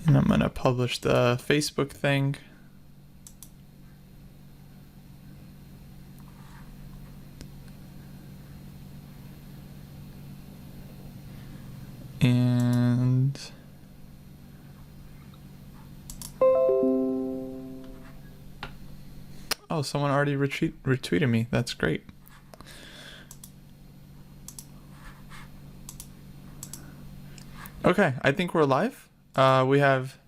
And I'm going to publish the Facebook thing. And oh, someone already retweeted me. That's great. Okay, I think we're live. We have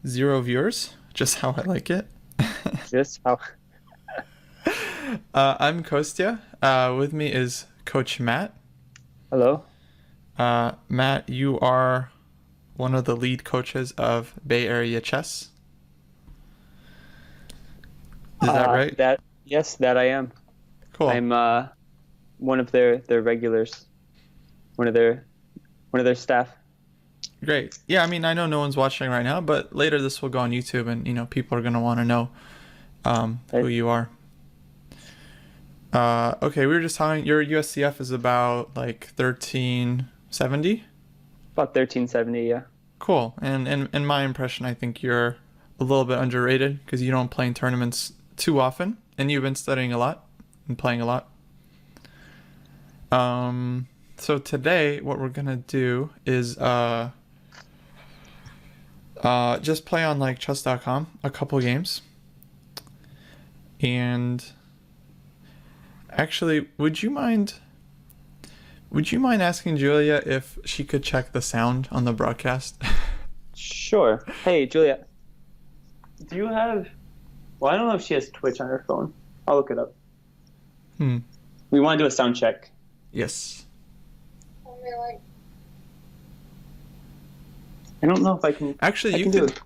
0 viewers, just how I like it. Just how? I'm Kostya. With me is Coach Matt. Hello. Matt, you are one of the lead coaches of Bay Area Chess. Is that right? Yes, that I am. Cool. I'm one of their regulars, one of their staff. Great. Yeah, I mean, I know no one's watching right now, but later this will go on YouTube, and people are gonna want to know who you are. Okay, we were just talking. Your USCF is about like 1370. About 1370, yeah. Cool. And in my impression, I think you're a little bit underrated because you don't play in tournaments too often, and you've been studying a lot and playing a lot. So today, what we're gonna do is just play on like chess.com a couple games. And actually, would you mind asking Julia if she could check the sound on the broadcast? Sure. Hey, Julia. Do you have... Well, I don't know if she has Twitch on her phone. I'll look it up. We want to do a sound check. Yes. I don't know if I can... Actually,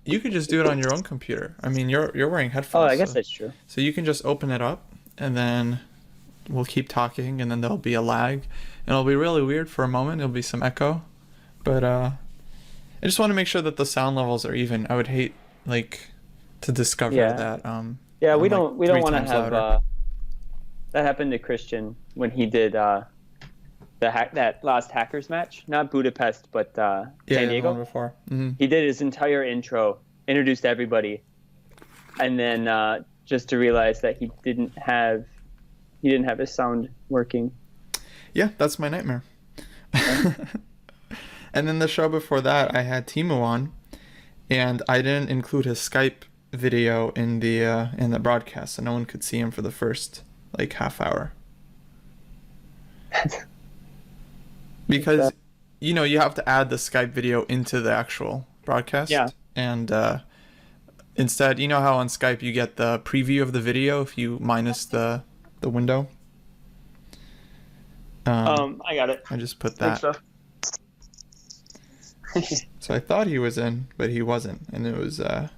you could just do it on your own computer. I mean, you're wearing headphones. Oh, I guess that's true. So you can just open it up, and then we'll keep talking, and then there'll be a lag, and it'll be really weird for a moment. There'll be some echo, but I just want to make sure that the sound levels are even. I would hate to discover that. Yeah, we don't want to have louder. that happened to Christian when he did that last hackers match, not Budapest, but San Diego. The one before. Mm-hmm. He did his entire intro, introduced everybody, and then just to realize that he didn't have his sound working. Yeah, that's my nightmare. And then the show before that, I had Timu on, and I didn't include his Skype video in the broadcast, so no one could see him for the first half hour. Because you have to add the Skype video into the actual broadcast. Yeah. And instead, you know how on Skype you get the preview of the video if you minus the window? I got it. I just put that. So I thought he was in, but he wasn't, and it was a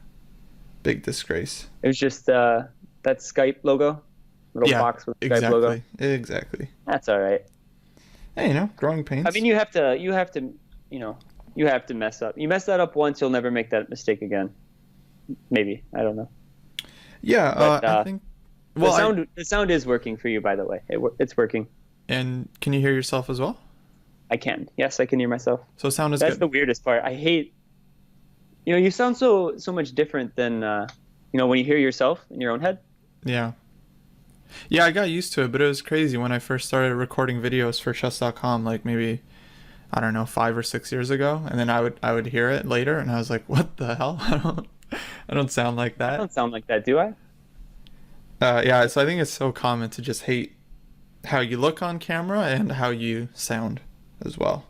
big disgrace. It was just that Skype logo, little box with the Skype logo. Exactly. That's all right. Hey, growing pains. I mean, you have to mess up. You mess that up once, you'll never make that mistake again. Maybe, I don't know. Yeah, but, I think. Well, the sound is working for you, by the way. It's working. And can you hear yourself as well? I can. Yes, I can hear myself. So sound is That's good. the weirdest part. I hate. You sound so much different than when you hear yourself in your own head. Yeah. Yeah, I got used to it, but it was crazy when I first started recording videos for chess.com, maybe, I don't know, 5 or 6 years ago, and then I would hear it later, and I was like, what the hell? I don't sound like that. I don't sound like that, do I? Yeah, so I think it's so common to just hate how you look on camera and how you sound as well.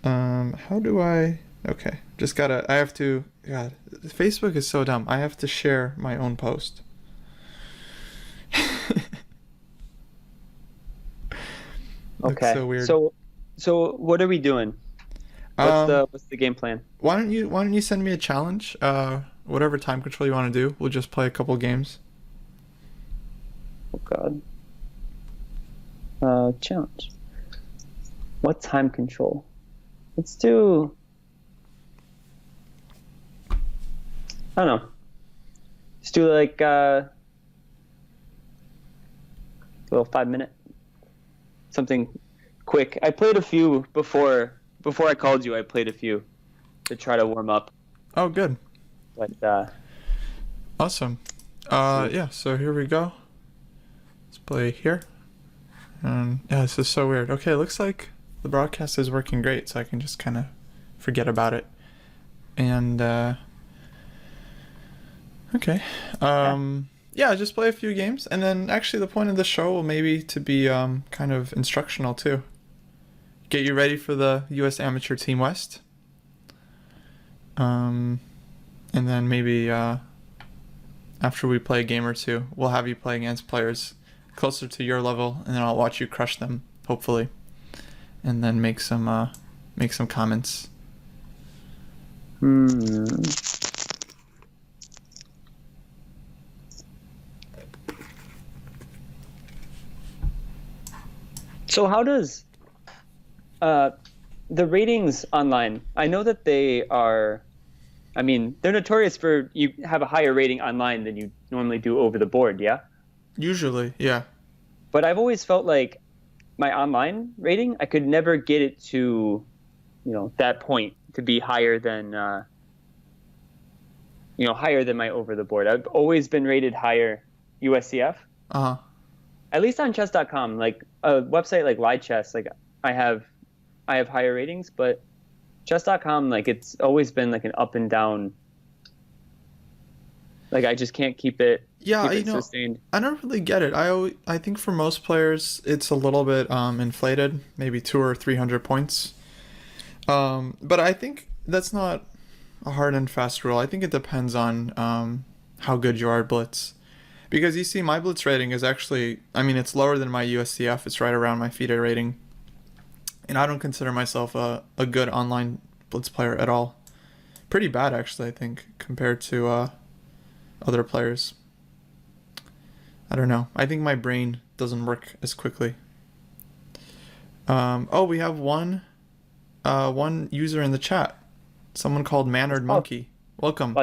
How do I... Okay, I have to... God, Facebook is so dumb. I have to share my own post. Okay. So weird. So what are we doing? What's the game plan? Why don't you send me a challenge? Whatever time control you want to do. We'll just play a couple games. Oh God. Challenge. What time control? Let's do... I don't know. Let's do a little 5-minute. Something quick. I played a few before I called you. I played a few. to try to warm up. Oh, good. But Awesome. Yeah, so here we go. Let's play here. And yeah, this is so weird. Okay, it looks like the broadcast is working great, so I can just kind of forget about it. And okay. Yeah, just play a few games, and then actually the point of the show will maybe to be kind of instructional too. Get you ready for the U.S. Amateur Team West. And then maybe after we play a game or two, we'll have you play against players closer to your level, and then I'll watch you crush them, hopefully, and then make some comments. So how does the ratings online? I know that they are. I mean, they're notorious for you have a higher rating online than you normally do over the board. Yeah. Usually, yeah. But I've always felt like my online rating, I could never get it to, that point to be higher than, higher than my over the board. I've always been rated higher USCF. At least on chess.com, like a website like Live Chess, like I have higher ratings, but chess.com, like it's always been like an up and down. Like I just can't keep it. Yeah, keep it sustained. I don't really get it. I think for most players it's a little bit inflated, maybe 200 or 300 points. But I think that's not a hard and fast rule. I think it depends on how good you are at blitz. Because you see, my blitz rating is actually, it's lower than my USCF. It's right around my FIDE rating. And I don't consider myself a good online blitz player at all. Pretty bad, actually, I think, compared to other players. I don't know. I think my brain doesn't work as quickly. We have one user in the chat. Someone called Mannered Monkey. Welcome.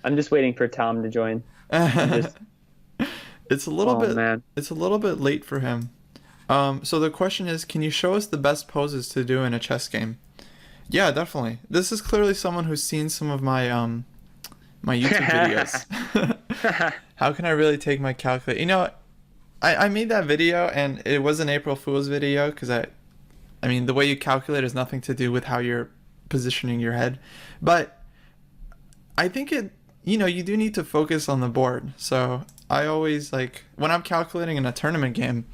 I'm just waiting for Tom to join. It's a little bit late for him. So the question is, can you show us the best poses to do in a chess game? Yeah, definitely. This is clearly someone who's seen some of my my YouTube videos. How can I really take my calculator? I made that video, and it was an April Fool's video because the way you calculate has nothing to do with how you're positioning your head, but I think you do need to focus on the board. So I always, like, when I'm calculating in a tournament game,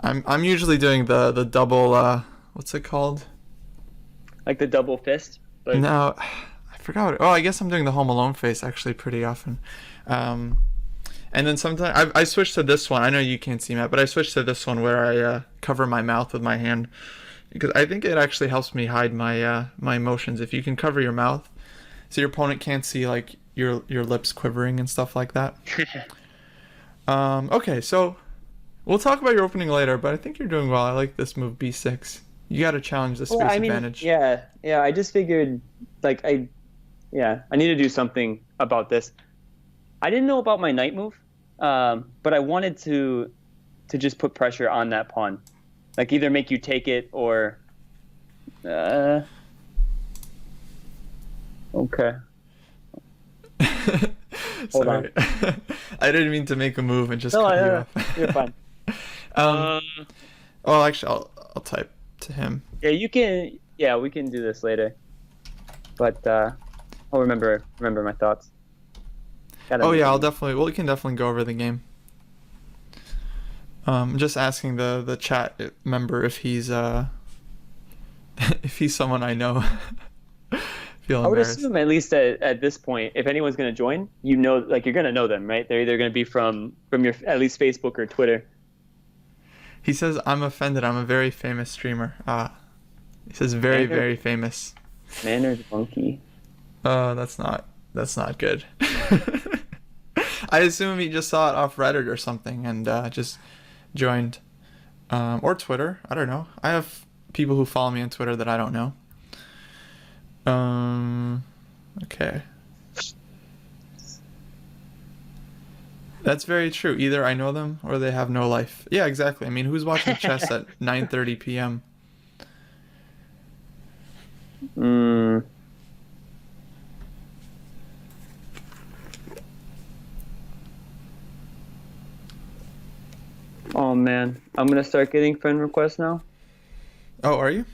I'm usually doing the double what's it called? Like the double fist? No, I forgot. I guess I'm doing the Home Alone face actually pretty often. And then sometimes I switch to this one. I know you can't see Matt, but I switch to this one where I cover my mouth with my hand, because I think it actually helps me hide my my emotions. If you can cover your mouth, so your opponent can't see like your lips quivering and stuff like that. Okay, so we'll talk about your opening later, but I think you're doing well. I like this move, b6. You got to challenge the space advantage. Yeah. I just figured, like, I need to do something about this. I didn't know about my knight move, but I wanted to just put pressure on that pawn, like either make you take it or. Okay. Hold on. I didn't mean to make a move and just cut you off. You're fine. Well, actually, I'll type to him. Yeah, you can. Yeah, we can do this later. But I'll remember my thoughts. I'll definitely. Well, we can definitely go over the game. Just asking the chat member if he's if he's someone I know. I would assume, at least at this point, if anyone's going to join, like, you're going to know them, right? They're either going to be from your at least Facebook or Twitter. He says, "I'm offended. I'm a very famous streamer." He says, "Very, very famous." Mannered monkey. That's not good. I assume he just saw it off Reddit or something and just joined, or Twitter. I don't know. I have people who follow me on Twitter that I don't know. Okay. That's very true. Either I know them or they have no life. Yeah, exactly. Who's watching chess at 9:30 p.m.? man, I'm gonna start getting friend requests now. Oh, are you?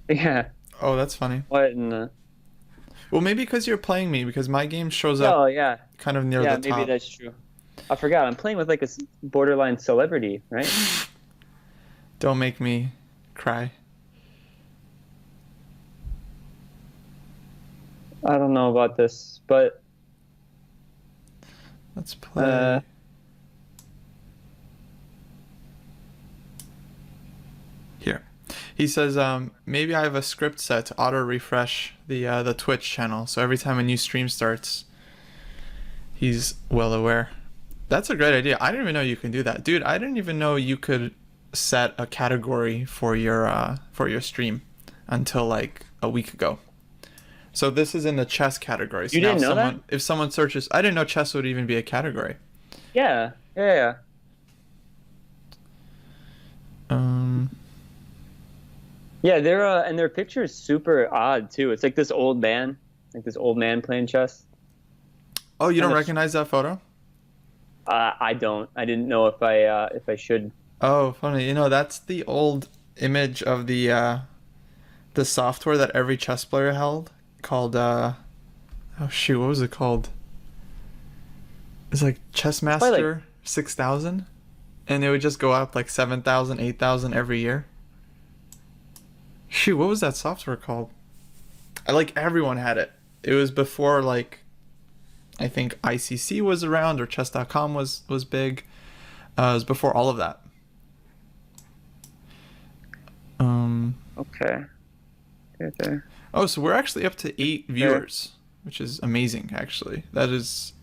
Yeah. Oh, that's funny. What in the... Well, maybe because you're playing me, because my game shows up Oh, yeah. kind of near Yeah, the maybe top. that's true. I forgot. I'm playing with like a borderline celebrity, right? Don't make me cry. I don't know about this, but Let's play. Here. He says, maybe I have a script set to auto refresh the Twitch channel, so every time a new stream starts, he's well aware. That's a great idea. I didn't even know you can do that, dude. I didn't even know you could set a category for your stream until like a week ago. So this is in the chess category. So you didn't know that? If someone searches, I didn't know chess would even be a category. Yeah. Yeah. Yeah, their picture is super odd too. It's like this old man playing chess. Oh, you don't recognize that photo? I don't. I didn't know if I should. Oh, funny. You know, that's the old image of the software that every chess player held called oh shoot, what was it called? It's like Chessmaster 6000, and it would just go up like 7,000, 8,000 every year. Shoot, what was that software called? Everyone had it. It was before I think ICC was around or chess.com was big. It was before all of that. Okay. There. Oh, so we're actually up to 8 viewers, which is amazing, actually. That is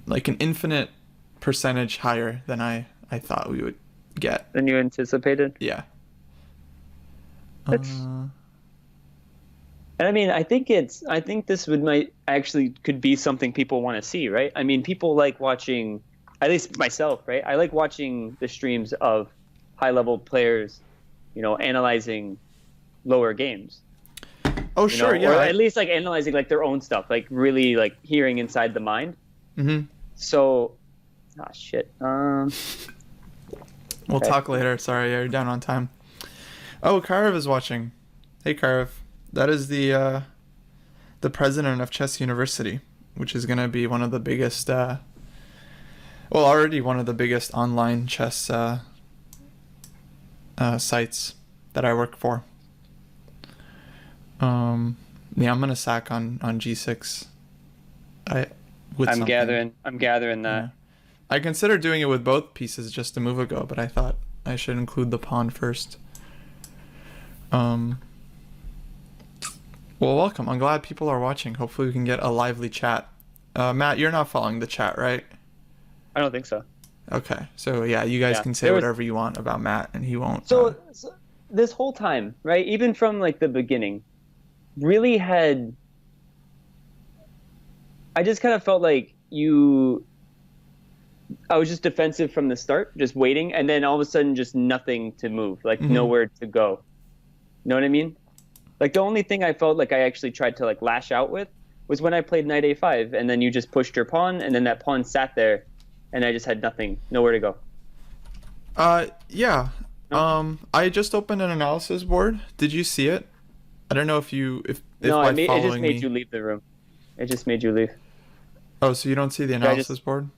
like an infinite percentage higher than I thought we would get. Than you anticipated? Yeah. And I mean, I think this might actually could be something people want to see, right? I mean, people like watching, at least myself, right? I like watching the streams of high-level players, analyzing lower games. Oh, sure, yeah. Or at least analyzing their own stuff, really hearing inside the mind. Mm-hmm. So, shit. We'll talk later. Sorry, you're down on time. Oh, Karev is watching. Hey, Karev. That is the president of Chess University, which is going to be one of the biggest, already one of the biggest online chess sites that I work for. Yeah, I'm gonna sack on G6. I'm gathering that. Yeah. I considered doing it with both pieces just a move ago, but I thought I should include the pawn first. Well, welcome. I'm glad people are watching. Hopefully we can get a lively chat. Matt, you're not following the chat, right? I don't think so. Okay. So yeah, you guys can say whatever you want about Matt and he won't. So this whole time, right? Even from the beginning, really I just kind of felt like I was just defensive from the start, just waiting, and then all of a sudden just nothing to move, nowhere to go. You know what I mean? The only thing I felt like I actually tried to lash out with was when I played knight a5, and then you just pushed your pawn, and then that pawn sat there, and I just had nowhere to go. Yeah. No? I just opened an analysis board. Did you see it? I don't know if no, it just made you leave the room. It just made you leave. Oh, so you don't see the analysis board?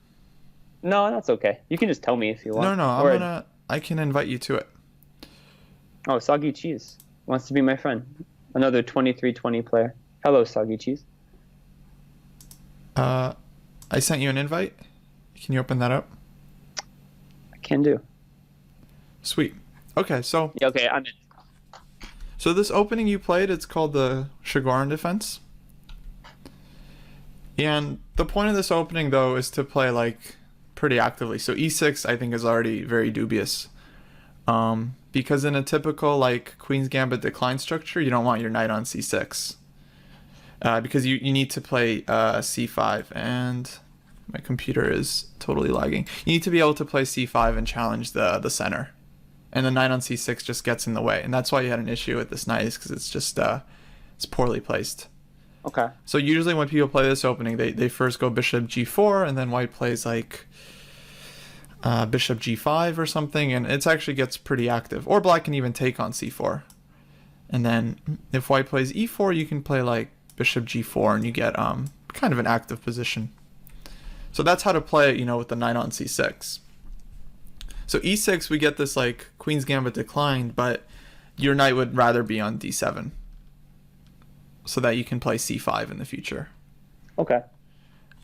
No, that's okay. You can just tell me if you want. No, I can invite you to it. Oh, Soggy Cheese wants to be my friend. Another 2320 player. Hello, Soggy Cheese. I sent you an invite. Can you open that up? I can do. Sweet. Okay, so... Yeah, okay, I'm in. So this opening you played, it's called the Chigorin defense. And the point of this opening, though, is to play, pretty actively. So e6, I think, is already very dubious. Because in a typical, Queen's Gambit decline structure, you don't want your knight on c6. Because you need to play c5, and my computer is totally lagging. You need to be able to play c5 and challenge the center. And the knight on c6 just gets in the way. And that's why you had an issue with this knight, is because it's just it's poorly placed. Okay. So usually when people play this opening, they first go bishop g4, and then white plays bishop g5 or something, and it actually gets pretty active. Or black can even take on c4. And then if white plays e4, you can play like bishop g4, and you get kind of an active position. So that's how to play it, with the knight on c6. So e6, we get this like queen's gambit declined, but your knight would rather be on d7, so that you can play c5 in the future. Okay.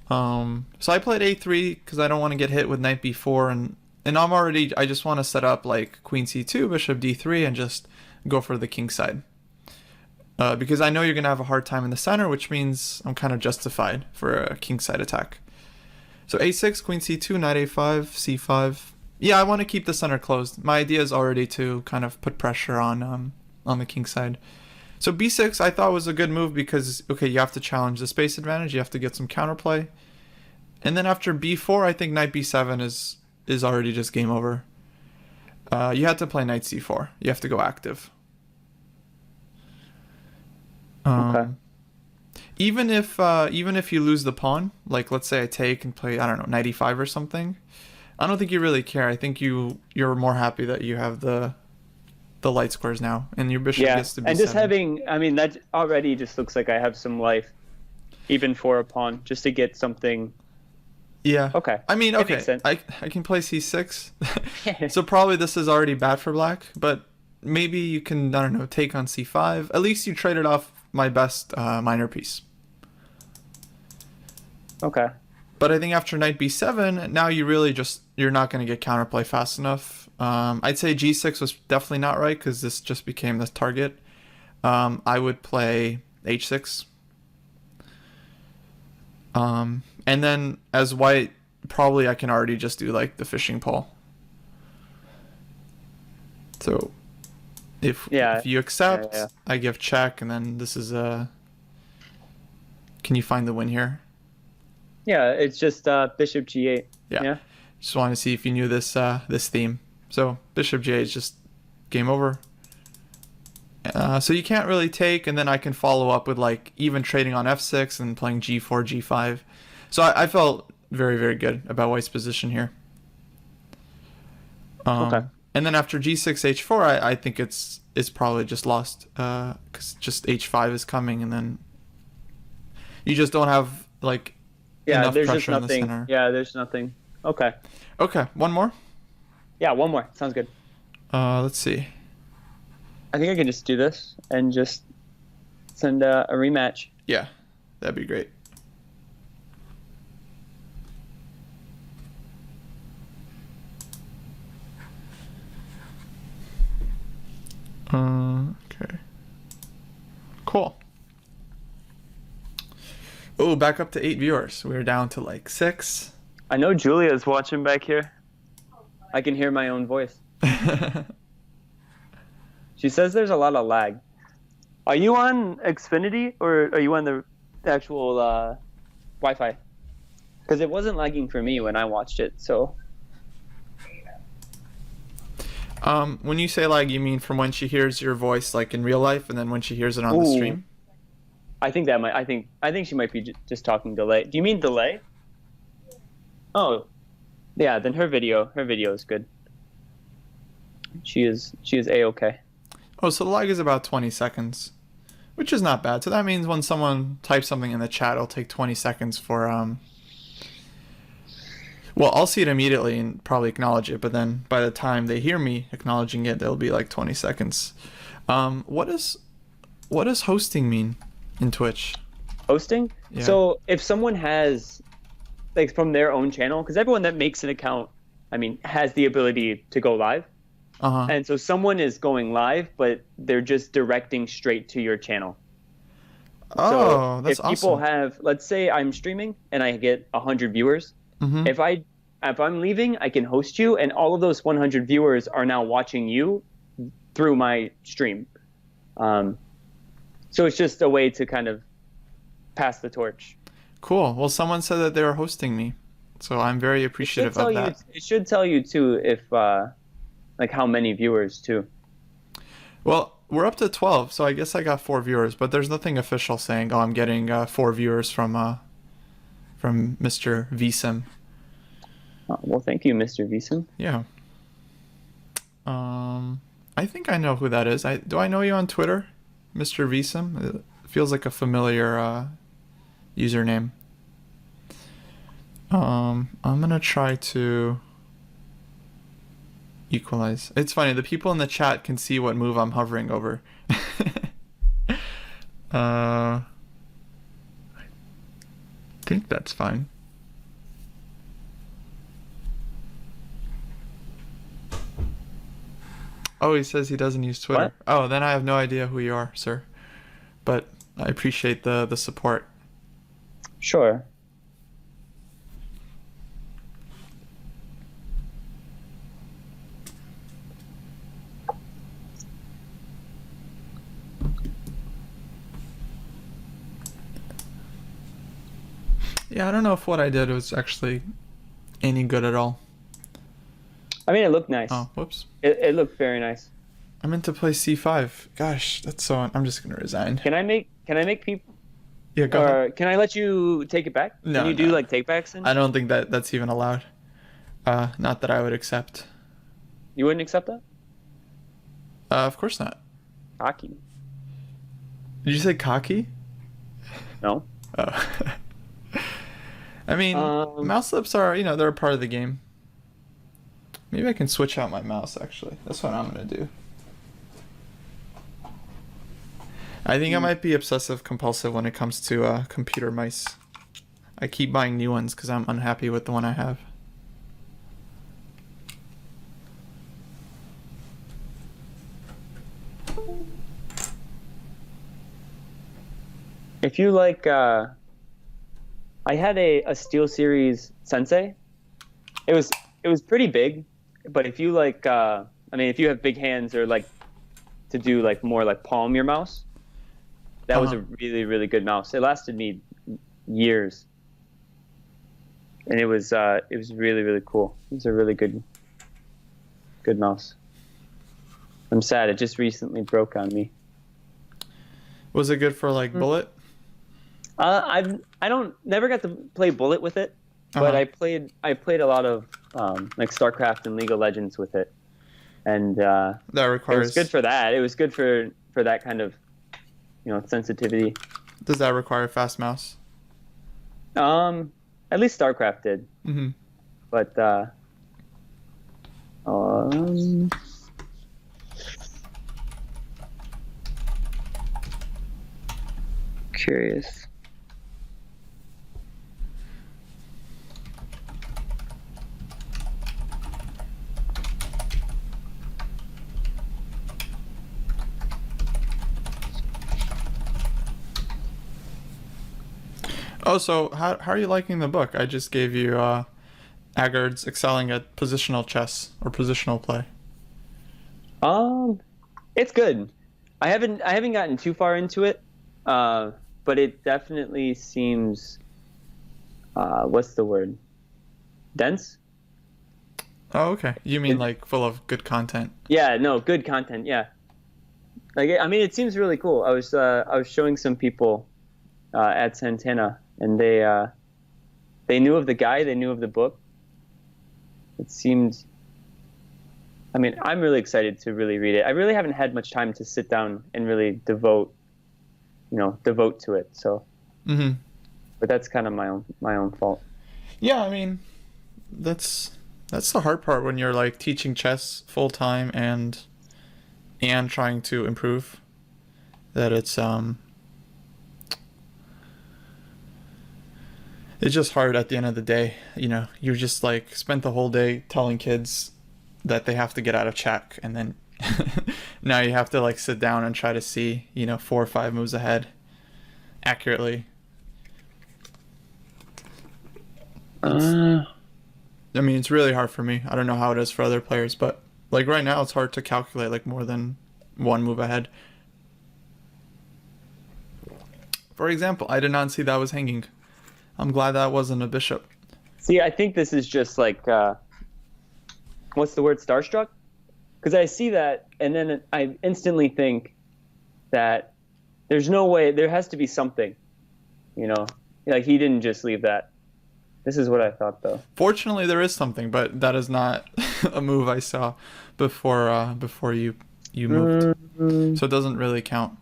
So I played a3 because I don't want to get hit with knight b4, and I just want to set up like queen c2, bishop d3, and just go for the king side. Because I know you're going to have a hard time in the center, which means I'm kind of justified for a king side attack. So a6, queen c2, knight a5, c5. Yeah, I want to keep the center closed. My idea is already to kind of put pressure on the king side. So b6 I thought was a good move because, okay, you have to challenge the space advantage. You have to get some counterplay. And then after b4, I think knight b7 is already just game over. You had to play knight c4. You have to go active. Okay. Even if you lose the pawn, like let's say I take and play, I don't know, knight e5 or something, I don't think you really care. I think you're more happy that you have the light squares now, and your bishop gets to be. And just having, that already just looks like I have some life, even for a pawn, just to get something. Yeah. Okay. Okay. I can play c6, so probably this is already bad for black, but maybe you can, I don't know, take on c5. At least you traded off my best minor piece. Okay. But I think after knight b7, now you're not going to get counterplay fast enough. I'd say g6 was definitely not right because this just became the target. I would play h6. And then as white, probably I can already just do like the fishing pole. So if you accept, I give check, and then this is can you find the win here? Yeah, it's just bishop g8. Yeah. Just want to see if you knew this theme. So bishop g8 is just game over. So you can't really take, and then I can follow up with like even trading on f6 and playing g4, g5. So I felt very, very good about white's position here. Okay. And then after g6, h4, I think it's probably just lost because just h5 is coming, and then you just don't have like enough there's pressure just nothing. in the center. Yeah, there's nothing. Okay. Okay, one more? Yeah, one more. Sounds good. Let's see. I think I can just do this and just send a rematch. Yeah, that'd be great. Okay. Cool. Oh, back up to 8 viewers. We were down to like 6. I know Julia's watching back here. I can hear my own voice. She says there's a lot of lag. Are you on Xfinity or are you on the actual Wi-Fi? Because it wasn't lagging for me when I watched it. So. When you say lag, you mean from when she hears your voice, like in real life, and then when she hears it on the stream? I think that might. I think she might be just talking delay. Do you mean delay? Oh, yeah. Then her video is good. She is a-okay. Oh, so the lag is about 20 seconds, which is not bad. So that means when someone types something in the chat, it'll take 20 seconds for well, I'll see it immediately and probably acknowledge it, but then by the time they hear me acknowledging it, it'll be like 20 seconds. What does hosting mean in Twitch? Hosting? Yeah. So if someone has, like, from their own channel, because everyone that makes an account, has the ability to go live. Uh-huh. And so someone is going live, but they're just directing straight to your channel. Oh, that's awesome. If people have, let's say I'm streaming and I get 100 viewers, mm-hmm. If I'm leaving, I can host you, and all of those 100 viewers are now watching you through my stream. So it's just a way to kind of pass the torch. Cool. Well, someone said that they were hosting me, so I'm very appreciative of that. It should tell you too if like how many viewers too. Well, we're up to 12, so I guess I got 4 viewers, but there's nothing official saying, oh, I'm getting 4 viewers from Mr. VSim. Oh, well, thank you, Mr. Visum. Yeah. I think I know who that is. Do I know you on Twitter, Mr. Visum? It feels like a familiar username. I'm gonna try to equalize. It's funny, the people in the chat can see what move I'm hovering over. I think that's fine. Oh, he says he doesn't use Twitter. What? Oh, then I have no idea who you are, sir. But I appreciate the support. Sure. Yeah, I don't know if what I did was actually any good at all. I mean, it looked nice. Oh, whoops. It looked very nice. I meant to play c5. Gosh, that's so... I'm just gonna resign. Can I make people... Yeah, go ahead. Or can I let you take it back? No, Can you do like takebacks? I don't think that's even allowed. Not that I would accept. You wouldn't accept that? Of course not. Cocky. Did you say cocky? No. Oh. I mean, mouse flips are, they're a part of the game. Maybe I can switch out my mouse, actually. That's what I'm going to do. I think I might be obsessive compulsive when it comes to computer mice. I keep buying new ones because I'm unhappy with the one I have. If you like, I had a SteelSeries Sensei. It was pretty big, but if you like, if you have big hands or like to do like more like palm your mouse, that was a really, really good mouse. It lasted me years, and it was really, really cool. It was a really good mouse. I'm sad it just recently broke on me. Was it good for like bullet? I never got to play bullet with it, but I played a lot of like StarCraft and League of Legends with it, and that requires. It was good for that. It was good for that kind of sensitivity. Does that require a fast mouse? At least StarCraft did. Mm-hmm. But curious. Oh, so how are you liking the book? I just gave you Agard's Excelling at Positional Chess or Positional Play. It's good. I haven't gotten too far into it, but it definitely seems what's the word? Dense? Oh, okay. You mean like full of good content? Yeah, no, good content. Yeah. Like, I mean, it seems really cool. I was showing some people at Santana, and they knew of the guy, they knew of the book. It seemed. I mean, I'm really excited to really read it. I really haven't had much time to sit down and really devote to it. So, but that's kind of my own fault. Yeah, I mean, that's the hard part when you're like teaching chess full time and trying to improve. That it's just hard at the end of the day. You just like spent the whole day telling kids that they have to get out of check, and then now you have to like sit down and try to see 4 or 5 moves ahead accurately. I mean, it's really hard for me. I don't know how it is for other players, but like right now it's hard to calculate like more than 1 move ahead. For example, I did not see that was hanging. I'm glad that wasn't a bishop. See, I think this is just like what's the word, starstruck? Because I see that, and then I instantly think that there's no way, there has to be something, like he didn't just leave that. This is what I thought, though. Fortunately, there is something, but that is not a move I saw before you moved, so it doesn't really count.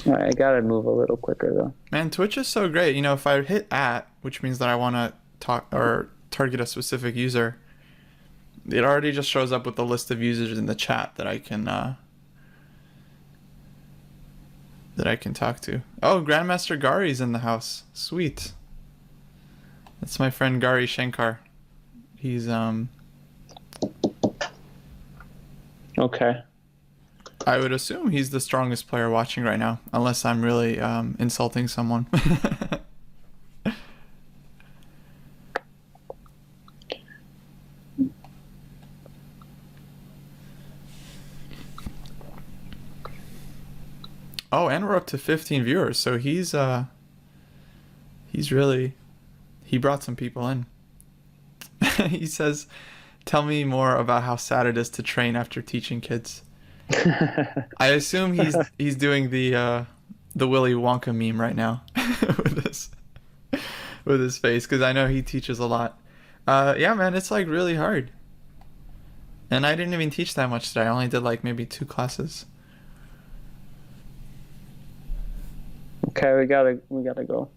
All right, I gotta move a little quicker though. Man, Twitch is so great. You know, if I hit @ which means that I want to talk or target a specific user, it already just shows up with the list of users in the chat that I can talk to. Oh, Grandmaster Gari's in the house. Sweet. That's my friend Gari Shankar. He's Okay. I would assume he's the strongest player watching right now, unless I'm really insulting someone. Oh, and we're up to 15 viewers, so he brought some people in. He says, "Tell me more about how sad it is to train after teaching kids." I assume he's doing the Willy Wonka meme right now with his face, because I know he teaches a lot. Yeah, man, it's like really hard. And I didn't even teach that much today. I only did like maybe 2 classes. Okay, we gotta go.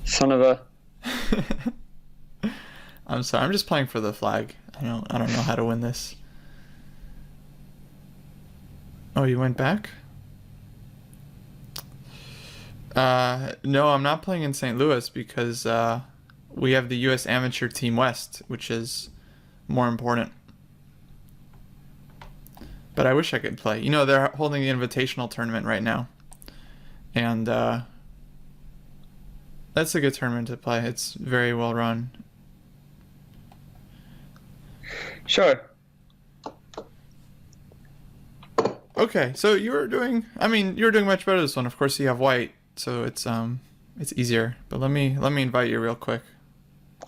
Son of a. I'm sorry. I'm just playing for the flag. I don't know how to win this. Oh, you went back? No, I'm not playing in St. Louis because we have the U.S. Amateur Team West, which is more important. But I wish I could play. You know, they're holding the Invitational tournament right now. And that's a good tournament to play. It's very well run. Sure. Okay, so you were doing much better this one. Of course, you have white, so it's easier. But let me invite you real quick.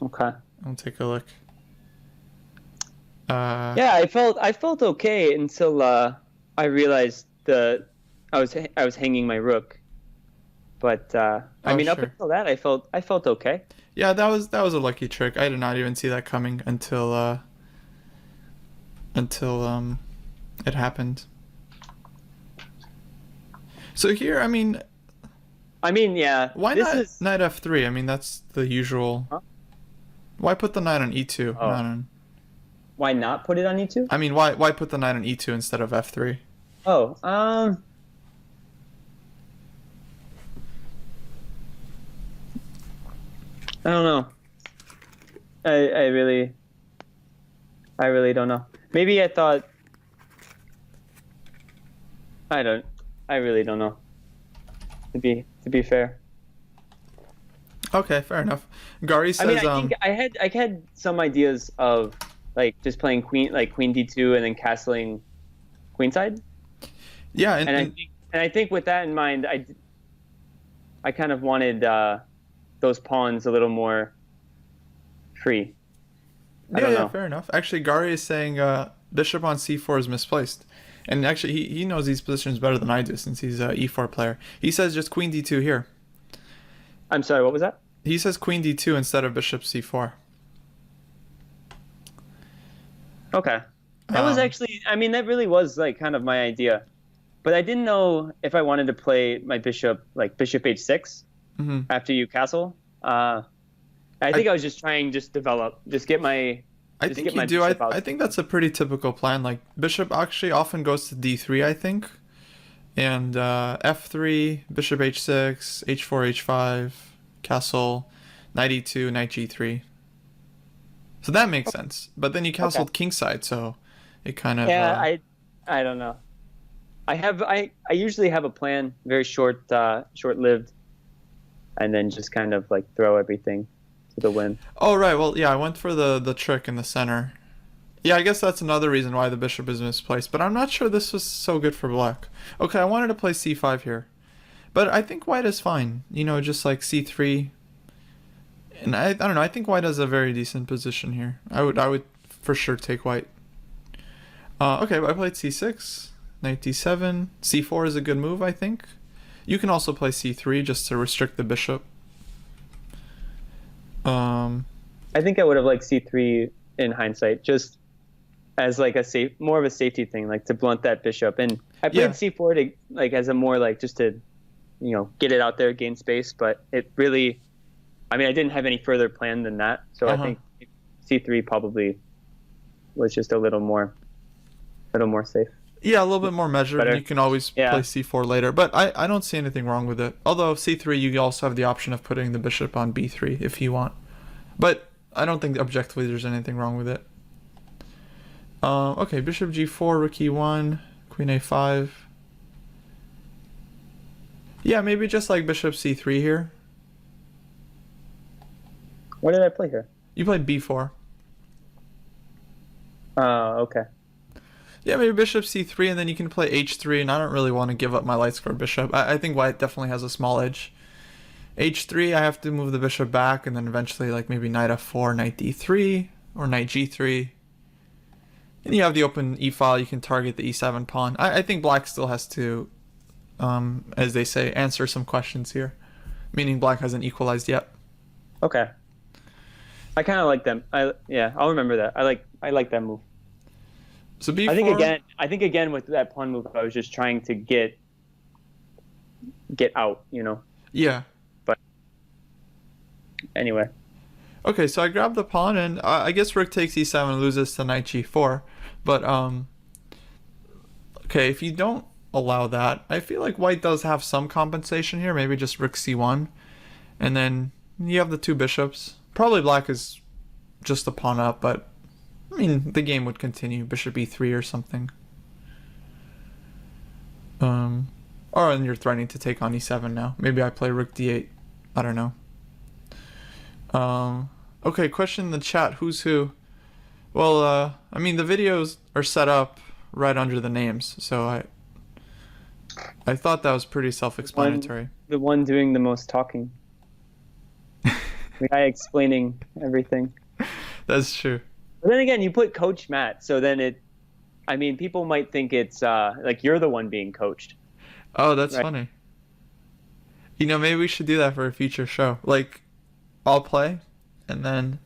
Okay. I'll take a look. Yeah, I felt okay until I realized I was hanging my rook. But up until that, I felt okay. Yeah, that was a lucky trick. I did not even see that coming until it happened. So here, yeah. Why not knight f3? I mean, that's the usual. Huh? Why put the knight on e2? Oh. Not on... Why not put it on e2? I mean, why put the knight on e2 instead of f3? Oh, I don't know. I really don't know. Maybe I thought. I really don't know. To be fair. Okay, fair enough. Gari says. I think I had some ideas of like just playing queen d2 and then castling queenside. Yeah, and I think with that in mind, I kind of wanted those pawns a little more free. I don't know. Fair enough. Actually, Gari is saying bishop on c4 is misplaced. And actually, he knows these positions better than I do since he's an e4 player. He says just queen d2 here. I'm sorry, what was that? He says queen d2 instead of bishop c4. Okay. That was actually, that really was like kind of my idea. But I didn't know if I wanted to play my bishop, like bishop h6 after you castle. I think I was just trying just get my... I think you do. I think that's a pretty typical plan. Like bishop actually often goes to d3, I think, and f3, bishop h6, h4, h5, castle, knight e2, knight g3. So that makes sense. But then you castled kingside, so it kind of. Yeah, I don't know. I usually have a plan, very short-lived, and then just kind of like throw everything to the wind. Oh, right. Well, yeah, I went for the trick in the center. Yeah, I guess that's another reason why the bishop is misplaced, but I'm not sure this was so good for black. Okay, I wanted to play c5 here. But I think white is fine. Just like c3. And I don't know. I think white has a very decent position here. I would for sure take white. Okay, I played c6, knight d7. c4 is a good move, I think. You can also play c3 just to restrict the bishop. I think I would have liked c3 in hindsight, just as like more of a safety thing, like to blunt that bishop. And I played c4 to like as a more like just to, get it out there, gain space. But it really, I didn't have any further plan than that. So I think c3 probably was just a little more safe. Yeah, a little bit more measured. Better. You can always play c4 later, but I don't see anything wrong with it. Although c3, you also have the option of putting the bishop on b3 if you want. But I don't think objectively there's anything wrong with it. Okay, bishop g4, rook e1, queen a5. Yeah, maybe just like bishop c3 here. What did I play here? You played b4. Okay. Yeah, maybe bishop c3, and then you can play h3, and I don't really want to give up my light square bishop. I think white definitely has a small edge. h3, I have to move the bishop back, and then eventually like maybe knight f4, knight d3, or knight g3. And you have the open e-file, you can target the e7 pawn. I think black still has to, as they say, answer some questions here. Meaning black hasn't equalized yet. Okay. I kind of like them. I'll remember that. I like that move. So b4. I think again with that pawn move, I was just trying to get out, Yeah. But anyway. Okay, so I grab the pawn, and I guess rook takes e7 and loses to knight g4. But okay, if you don't allow that, I feel like white does have some compensation here. Maybe just rook c1, and then you have the two bishops. Probably black is just a pawn up, but the game would continue. Bishop e3 or something. And you're threatening to take on e7 now. Maybe I play rook d8. I don't know. Okay, question in the chat. Who's who? Well, the videos are set up right under the names, so I thought that was pretty self-explanatory. The one doing the most talking. The guy explaining everything. That's true. But then again, you put Coach Matt, so then people might think it's like you're the one being coached. Oh, that's funny. Maybe we should do that for a future show. Like, I'll play, and then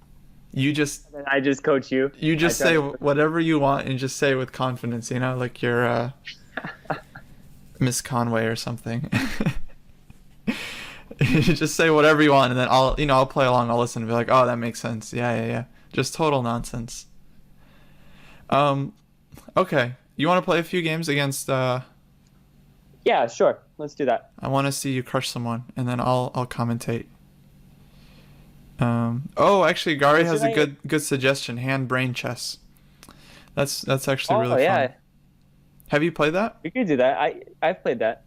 you just... And then I just coach you. You just say whatever you want and just say it with confidence, like you're Miss Conway or something. You just say whatever you want, and then I'll play along, I'll listen and be like, oh, that makes sense. Yeah. Just total nonsense. Okay. You want to play a few games against... Yeah, sure. Let's do that. I want to see you crush someone, and then I'll commentate. Actually, Gary has a good suggestion. Hand brain chess. That's actually really fun. Have you played that? We could do that. I've played that.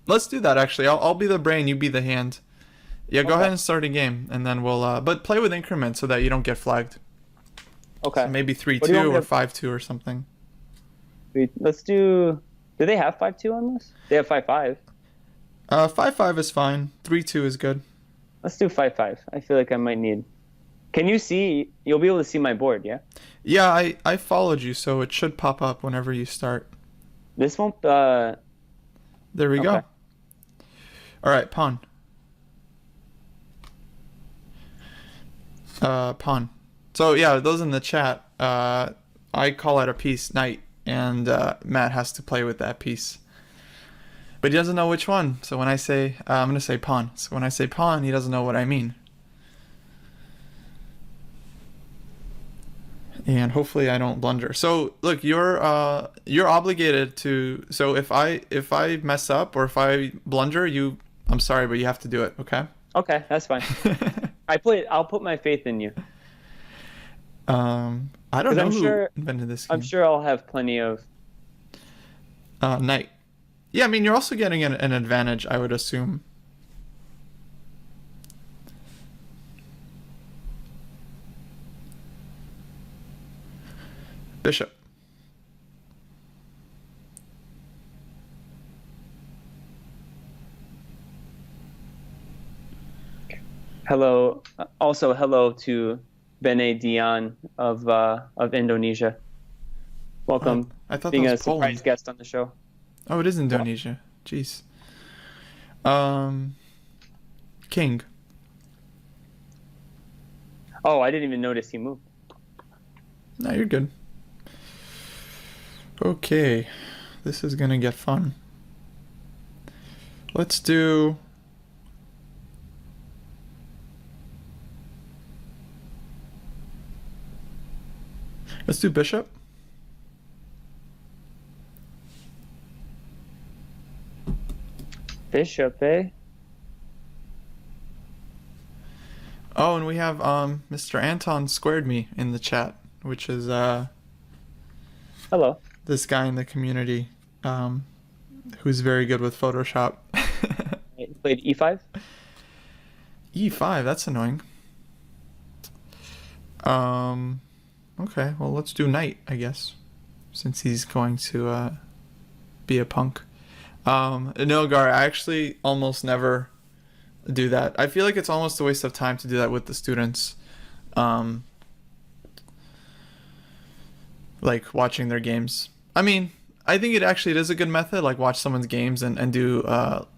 Let's do that, actually. I'll be the brain, you be the hand. Yeah, go ahead and start a game, and then we'll... but play with increments so that you don't get flagged. Okay. So maybe 3-2 or 5-2 or something. Let's do... Do they have 5-2 on this? They have 5-5. 5-5 is fine. 3-2 is good. Let's do 5-5. I feel like I might need... Can you see... You'll be able to see my board, yeah? Yeah, I followed you, so it should pop up whenever you start. This won't... There we go. All right, pawn. Pawn. So yeah, those in the chat, I call out a piece, knight, and Matt has to play with that piece. But he doesn't know which one, so when I say, I'm going to say pawn. So when I say pawn, he doesn't know what I mean. And hopefully I don't blunder. So look, you're obligated to, so if I mess up or if I blunder, I'm sorry, but you have to do it, okay? Okay, that's fine. I'll put my faith in you. I don't know who invented this game. I'm sure I'll have plenty of... Knight. Yeah, you're also getting an advantage, I would assume. Bishop. Hello. Also, hello to Bene Dion of Indonesia. Welcome, I thought being that a was Poland. surprise guest on the show. Oh, it is Indonesia. Jeez. King. Oh, I didn't even notice he moved. No, you're good. Okay, this is gonna get fun. Let's do. Let's do bishop. Bishop, eh? Oh, and we have Mr. Anton squared me in the chat, which is Hello. this guy in the community who's very good with Photoshop. He played E5. E5, that's annoying. Okay, well, let's do knight, I guess, since he's going to be a punk. No, Gar, I actually almost never do that. I feel like it's almost a waste of time to do that with the students. Like watching their games. I mean, I think it is a good method, like watch someone's games and do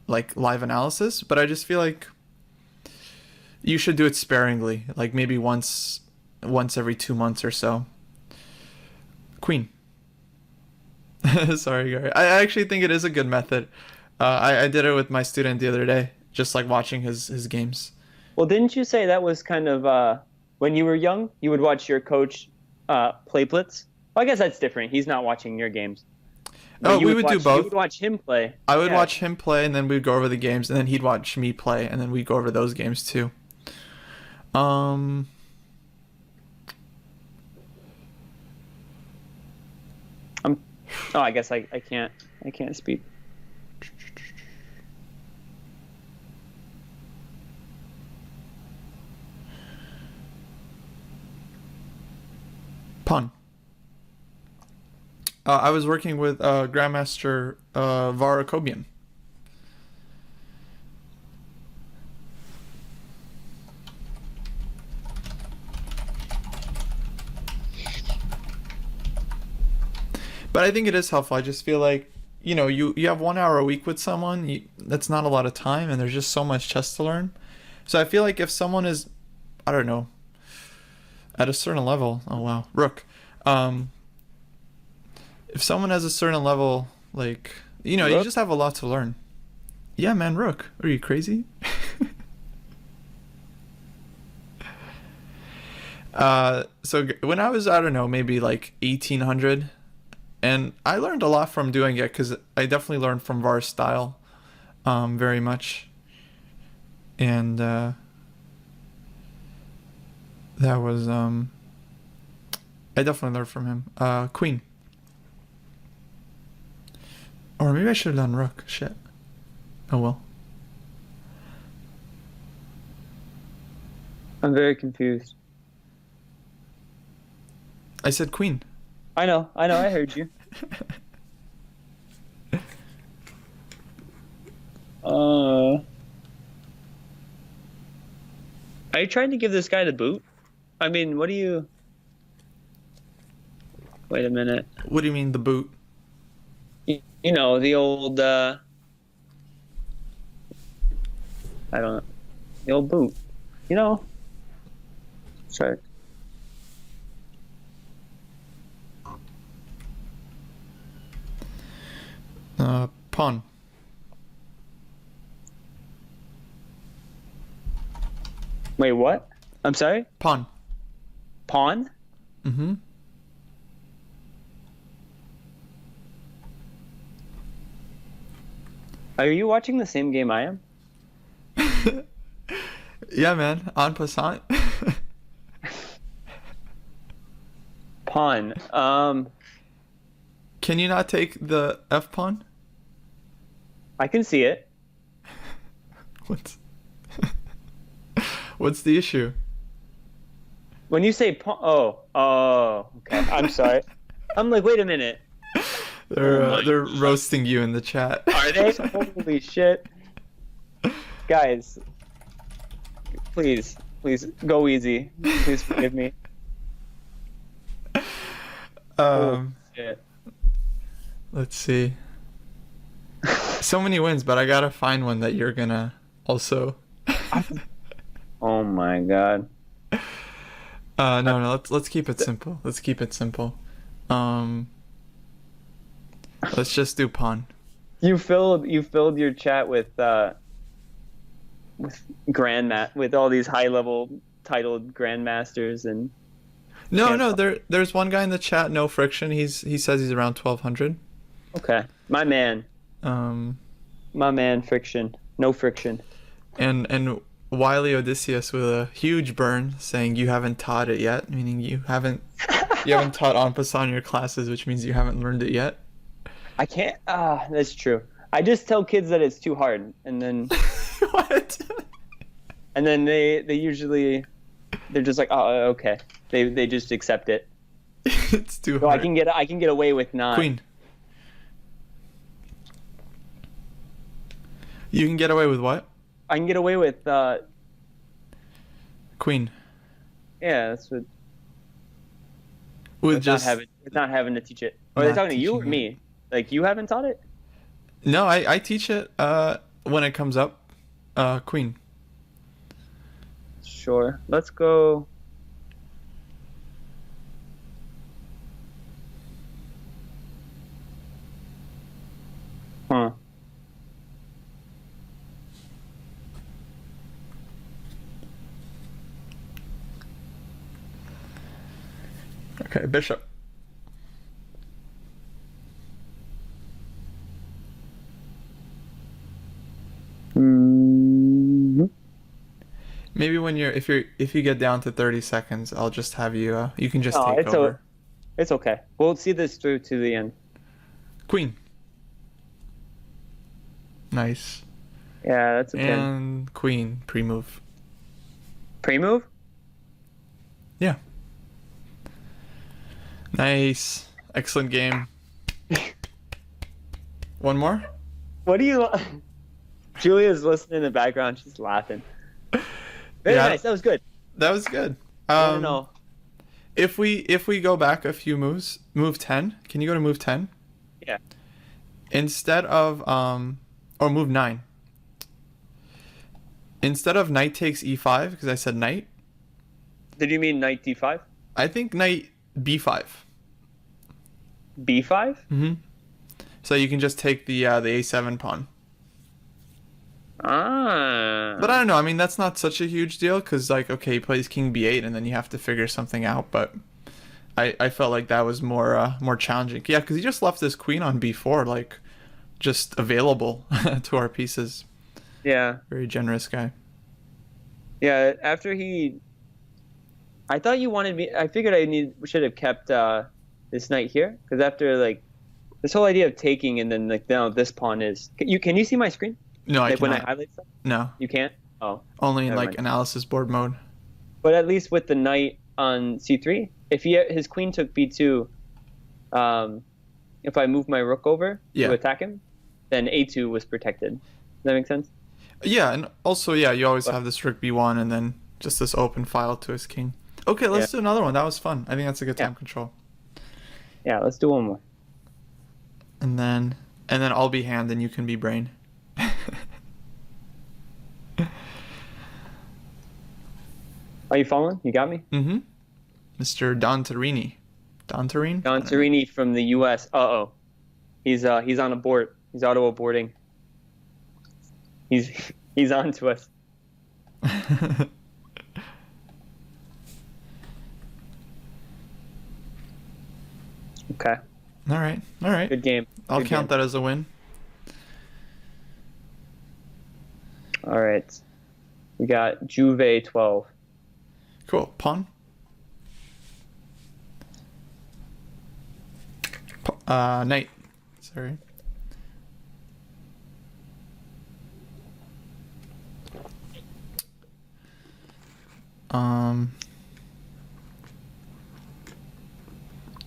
like live analysis, but I just feel like you should do it sparingly, like maybe once every 2 months or so. Queen. Sorry, Gary. I actually think it is a good method. I did it with my student the other day, just like watching his games. Well, didn't you say that was kind of when you were young, you would watch your coach play blitz? Well, I guess that's different. He's not watching your games. Oh, we would do both. You would watch him play. I would watch him play, and then we'd go over the games, and then he'd watch me play, and then we'd go over those games too. Oh, I guess I can't speak. Pawn. I was working with Grandmaster Varakobian. But I think it is helpful. I just feel like, you have 1 hour a week with someone. That's not a lot of time, and there's just so much chess to learn. So I feel like if someone is, I don't know, at a certain level. Oh wow, rook. If someone has a certain level, like you just have a lot to learn. Yeah, man, rook. Are you crazy? So when I was, I don't know, maybe like 1800. And I learned a lot from doing it because I definitely learned from Var's style very much. And that was, I definitely learned from him. Queen. Or maybe I should have done rook. Shit. Oh well. I'm very confused. I said queen. I know, I heard you. Are you trying to give this guy the boot? I mean, what do you... Wait a minute. What do you mean, the boot? You know, the old, I don't know. The old boot. You know? Sorry. Pawn. Wait, what? I'm sorry? Pawn. Pawn? Mm-hmm. Are you watching the same game I am? Yeah, man. En passant. Pawn. Can you not take the F pawn? I can see it. What's the issue? When you say pawn, oh, okay. I'm sorry. I'm like, wait a minute. They're roasting you in the chat. Are they? Holy shit, guys! Please, please go easy. Please forgive me. Oh, shit. Let's see. So many wins, but I gotta find one that you're gonna also. Oh my god. No, let's keep it simple. Let's keep it simple. Let's just do pawn. You filled your chat with with all these high level titled grandmasters and. No, there's one guy in the chat, no friction. He says he's around 1200. Okay, my man. My man, friction, no friction. And Wiley Odysseus with a huge burn saying you haven't taught it yet, meaning you haven't taught en passant your classes, which means you haven't learned it yet. I can't. That's true. I just tell kids that it's too hard, and then what? And then they're just like, oh, okay. They just accept it. It's too so hard. I can get away with 9. Queen. You can get away with what? I can get away with Queen. Yeah, that's what. With not having to teach it. Are they talking to you or me? Like you haven't taught it? No, I teach it when it comes up. Queen. Sure. Let's go. Huh. Okay, bishop. Mm-hmm. Maybe when if you get down to 30 seconds, I'll just have you you can just take over. It's okay. We'll see this through to the end. Queen. Nice. Yeah, that's okay. And queen pre-move. Pre-move? Yeah. Nice. Excellent game. One more? What do you... Julia's listening in the background. She's laughing. Very nice. That was good. That was good. No. If we go back a few moves, move 10. Can you go to move 10? Yeah. Instead of or move 9. Instead of knight takes e5, because I said knight. Did you mean knight d5? I think knight b5. B5? Mm-hmm. So you can just take the a7 pawn. Ah. But I don't know. I mean, that's not such a huge deal because, like, okay, he plays king b8 and then you have to figure something out. But I felt like that was more challenging. Yeah, because he just left his queen on b4, like, just available to our pieces. Yeah. Very generous guy. Yeah, after he... I thought you wanted me... I figured should have kept this knight here. Because after, like, this whole idea of taking and then, like, now this pawn is... Can you see my screen? No, like I cannot. When I highlight stuff? No. You can't? Oh. Only in, like, analysis board mode. But at least with the knight on c3, if his queen took b2, if I move my rook over to attack him, then a2 was protected. Does that make sense? Yeah, and also, yeah, you always have this rook b1 and then just this open file to his king. Okay, let's do another one. That was fun. I think that's a good time control. Yeah, let's do one more. And then I'll be hand and you can be brain. Are you following? You got me? Mm-hmm. Mr. Don Tarini. Don Tarini from the U.S. Uh-oh. He's on a board. He's auto-aborting. He's on to us. Okay. All right. Good game. I'll count that as a win. All right. We got Juve 12. Cool. Pawn. Knight. Sorry.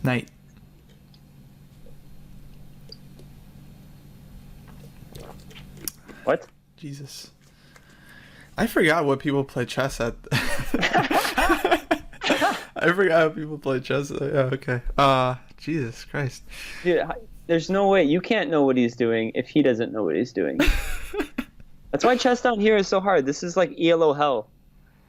Knight. What? Jesus. I forgot what people play chess at. I forgot how people play chess. Yeah, okay. Jesus Christ. Dude, there's no way. You can't know what he's doing if he doesn't know what he's doing. That's why chess down here is so hard. This is like ELO hell.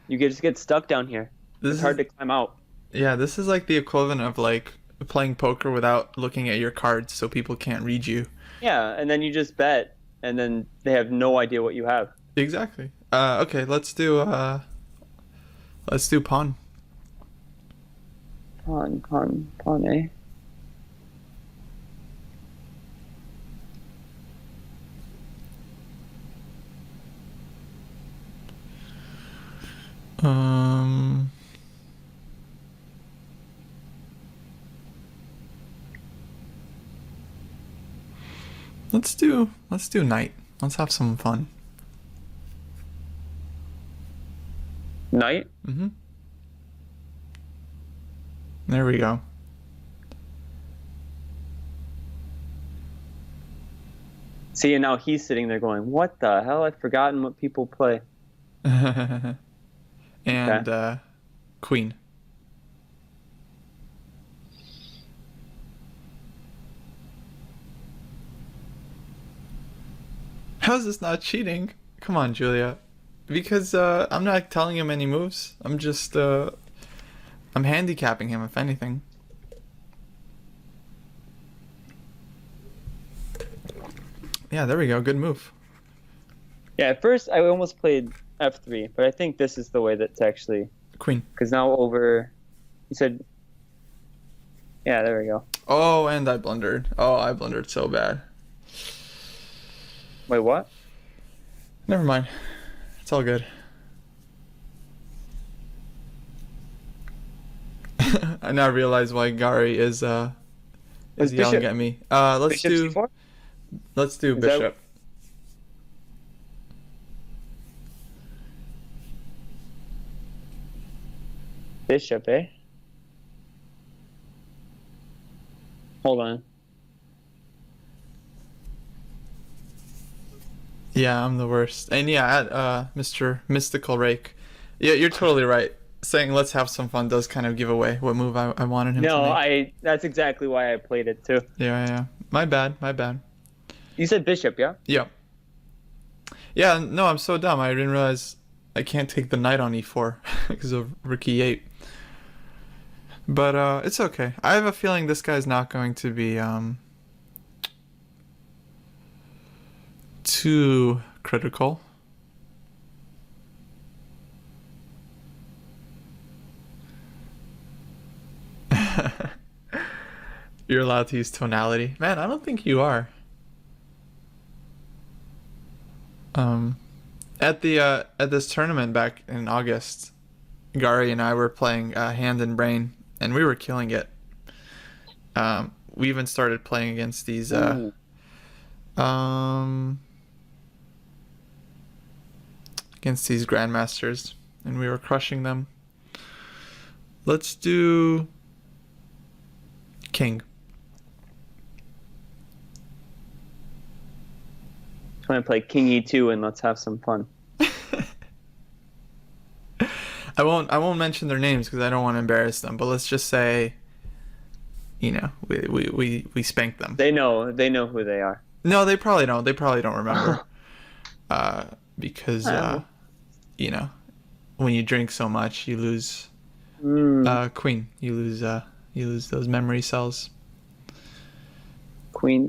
You just get stuck down here. It's hard to climb out. Yeah, this is like the equivalent of like playing poker without looking at your cards so people can't read you. Yeah, and then you just bet, and then they have no idea what you have. Exactly. Okay, let's do pawn. Pawn, eh? Let's do knight. Let's have some fun. Knight? Mm-hmm. There we go. See, and now he's sitting there going, "What the hell? I've forgotten what people play." And Okay. queen. How's this not cheating? Come on, Julia. Because I'm not telling him any moves. I'm just I'm handicapping him if anything. Yeah, there we go. Good move. Yeah, at first I almost played f3, but I think this is the way that's actually... Queen. Because now over... You said... Yeah, there we go. Oh, and I blundered. Oh, I blundered so bad. Wait, what? Never mind. It's all good. I now realize why Gary is yelling bishop. at me. Let's Bishop do c4? let's do Is that- bishop. Bishop, eh? Hold on. Yeah, I'm the worst. And yeah, at Mr. Mystical Rake. Yeah, you're totally right. Saying let's have some fun does kind of give away what move I wanted him to No, make. that's exactly why I played it too. Yeah. My bad. You said bishop, yeah? Yeah. Yeah, no, I'm so dumb. I didn't realize I can't take the knight on e4 because of rook e8. But it's okay. I have a feeling this guy's not going to be too critical. You're allowed to use tonality. Man, I don't think you are. At this tournament back in August, Gary and I were playing Hand and Brain, and we were killing it. We even started playing against these grandmasters, and we were crushing them. Let's do king. I'm going to play king e2 and let's have some fun. I won't mention their names because I don't want to embarrass them, but let's just say, you know, we spanked them. They know who they are. No, they probably don't. They probably don't remember. Because you know, when you drink so much, you lose queen. You lose those memory cells. Queen.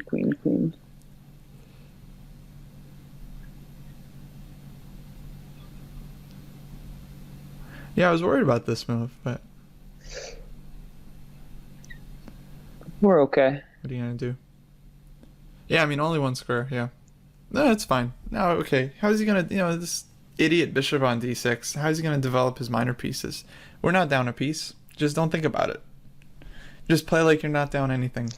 Yeah, I was worried about this move, but We're okay. what are you gonna do? Yeah, I mean only one square. Yeah, no, it's fine. No, okay. How is he gonna? You know, this idiot bishop on d6. How is he gonna develop his minor pieces? We're not down a piece. Just don't think about it. Just play like you're not down anything.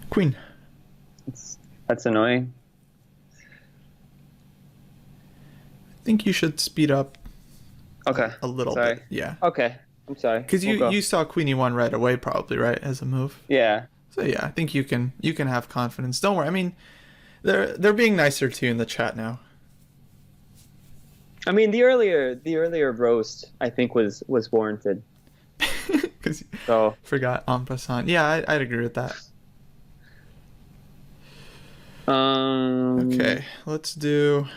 Queen. That's annoying. I think you should speed up Okay. a little Sorry. bit. Yeah. Okay. I'm sorry. Because you saw Queen E1 right away, probably, right, as a move. Yeah. So yeah, I think you can have confidence. Don't worry. I mean, they're being nicer to you in the chat now. I mean, the earlier roast I think was warranted. Because you forgot en passant. Yeah, I'd agree with that. Okay, let's do.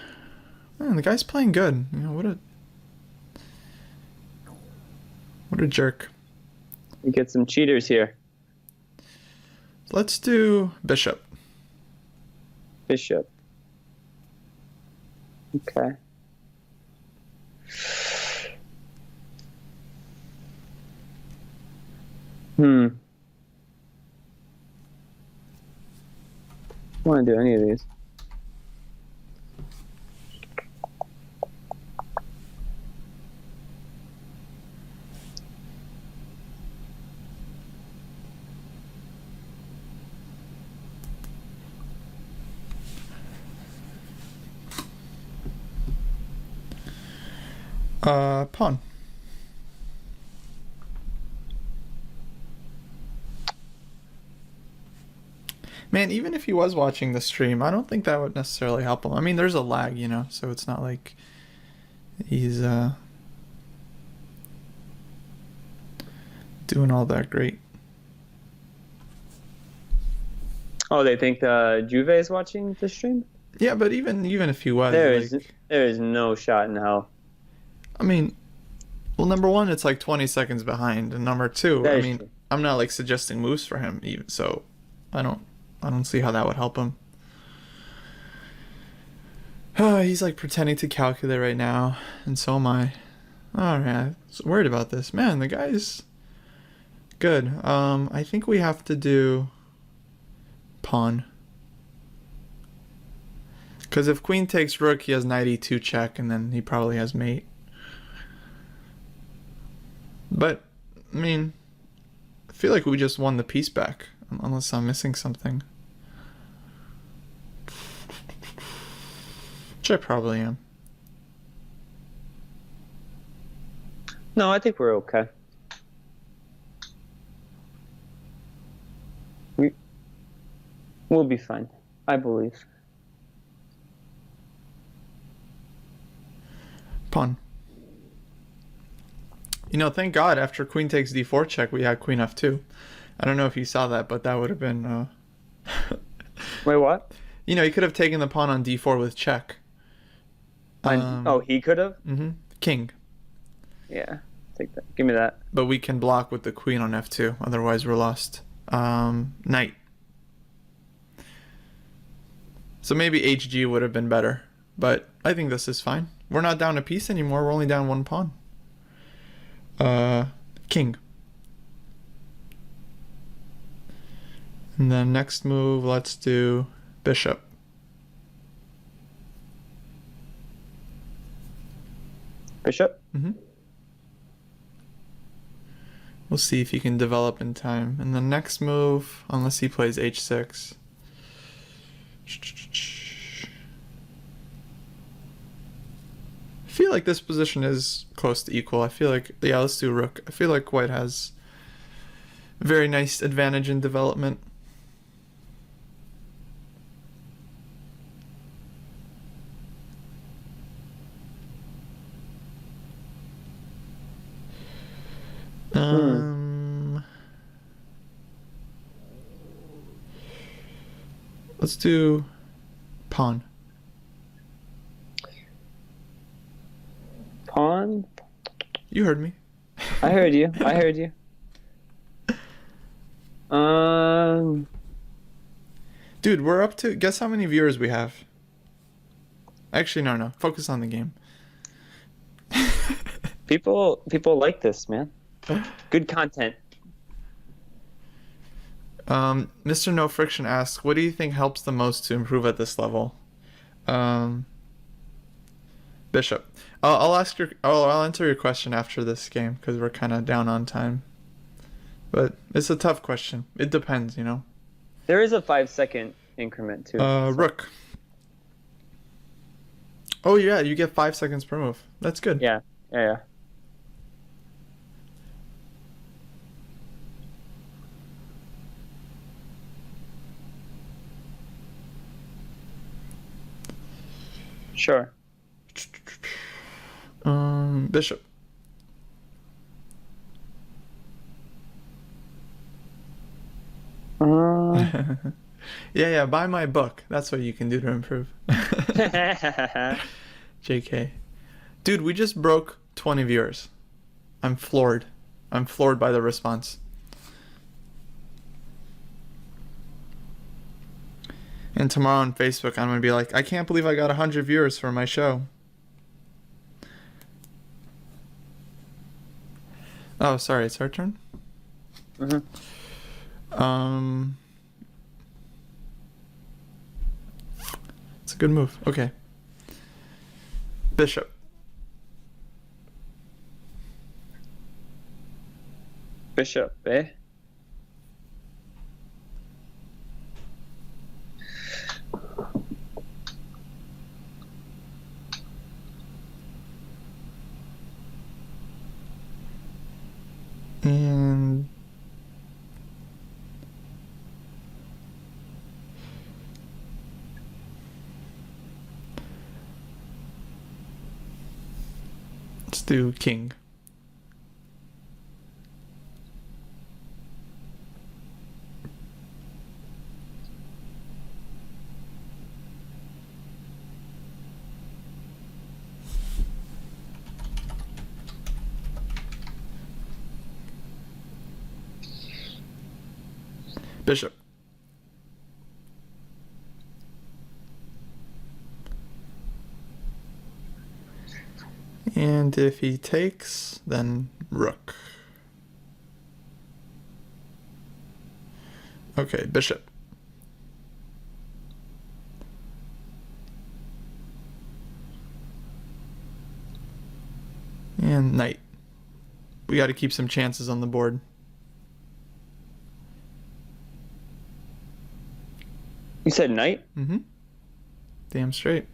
Man, the guy's playing good. You know, what a jerk. We get some cheaters here. Let's do bishop. Bishop. Okay. I don't want to do any of these. Pawn. Man, even if he was watching the stream, I don't think that would necessarily help him. I mean, there's a lag, you know, so it's not like he's doing all that great. Oh, they think Juve is watching the stream? Yeah, but even if he was, there is no shot in hell. I mean, well, number one, it's like 20 seconds behind, and number two, I mean, true. I'm not like suggesting moves for him, even so, I don't see how that would help him. He's like pretending to calculate right now, and so am I. Oh yeah, I'm worried about this. Man, the guy's good. I think we have to do pawn. Because if queen takes rook, he has knight e2 check, and then he probably has mate. But, I mean, I feel like we just won the piece back, unless I'm missing something. Which I probably am. No, I think we're okay. We'll be fine, I believe. Pawn. You know, thank God after queen takes d4 check, we had queen f2. I don't know if you saw that, but that would have been... Wait, what? You know, he could have taken the pawn on d4 with check. He could have? Mm-hmm. King. Yeah, take that. Give me that. But we can block with the queen on f2, otherwise we're lost. Knight. So maybe HG would have been better, but I think this is fine. We're not down a piece anymore, we're only down one pawn. King. And then next move, let's do bishop. Bishop? Mm-hmm. We'll see if he can develop in time. And the next move, unless he plays h6. I feel like this position is close to equal. I feel like, yeah, let's do rook. I feel like white has a very nice advantage in development. Let's do pawn. Pawn? You heard me. I heard you. I heard you. Dude, we're up to... Guess how many viewers we have? Actually, no. Focus on the game. People like this, man. Good content. Mr. No Friction asks, what do you think helps the most to improve at this level? Bishop. I'll answer your question after this game because we're kind of down on time. But it's a tough question. It depends, you know. There is a 5-second increment too. Rook. Oh yeah, you get 5 seconds per move. That's good. Yeah. Sure. Bishop. Yeah, buy my book. That's what you can do to improve. JK. Dude, we just broke 20 viewers. I'm floored. I'm floored by the response. And tomorrow on Facebook, I'm going to be like, I can't believe I got 100 viewers for my show. Oh, sorry, it's our turn? It's a good move. Okay. Bishop. Bishop, eh? And let's do king. Bishop. And if he takes, then rook. Okay, bishop. And knight. We got to keep some chances on the board. You said knight? Mm-hmm. Damn straight.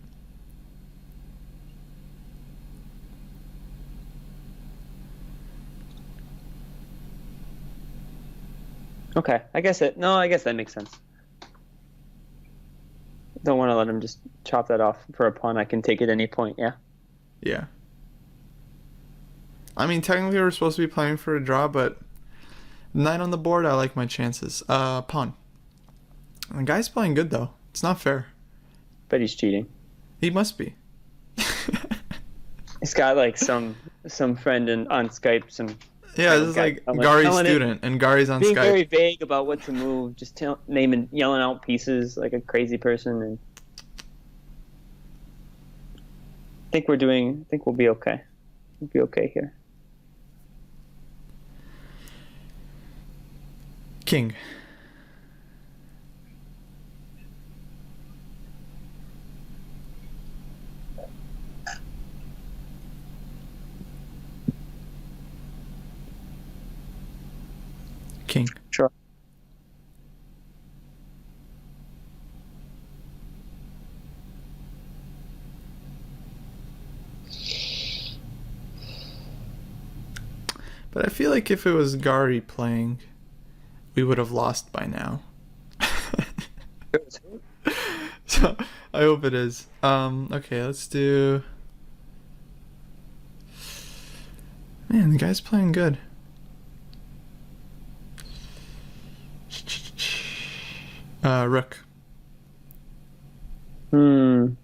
Okay, I guess that makes sense. Don't want to let him just chop that off for a pawn. I can take at any point, yeah? Yeah. I mean, technically we're supposed to be playing for a draw, but knight on the board, I like my chances. Pawn. The guy's playing good, though. It's not fair. But he's cheating. He must be. He's got like some friend on Skype, some... Yeah, this is like Gary's student, and Gary's on being Skype. Being very vague about what to move, just yelling out pieces like a crazy person, and I think we'll be okay. We'll be okay here. King. King. Sure. But I feel like if it was Gary playing, we would have lost by now. So I hope it is. Okay, let's do... Man, the guy's playing good. Rook. Oh,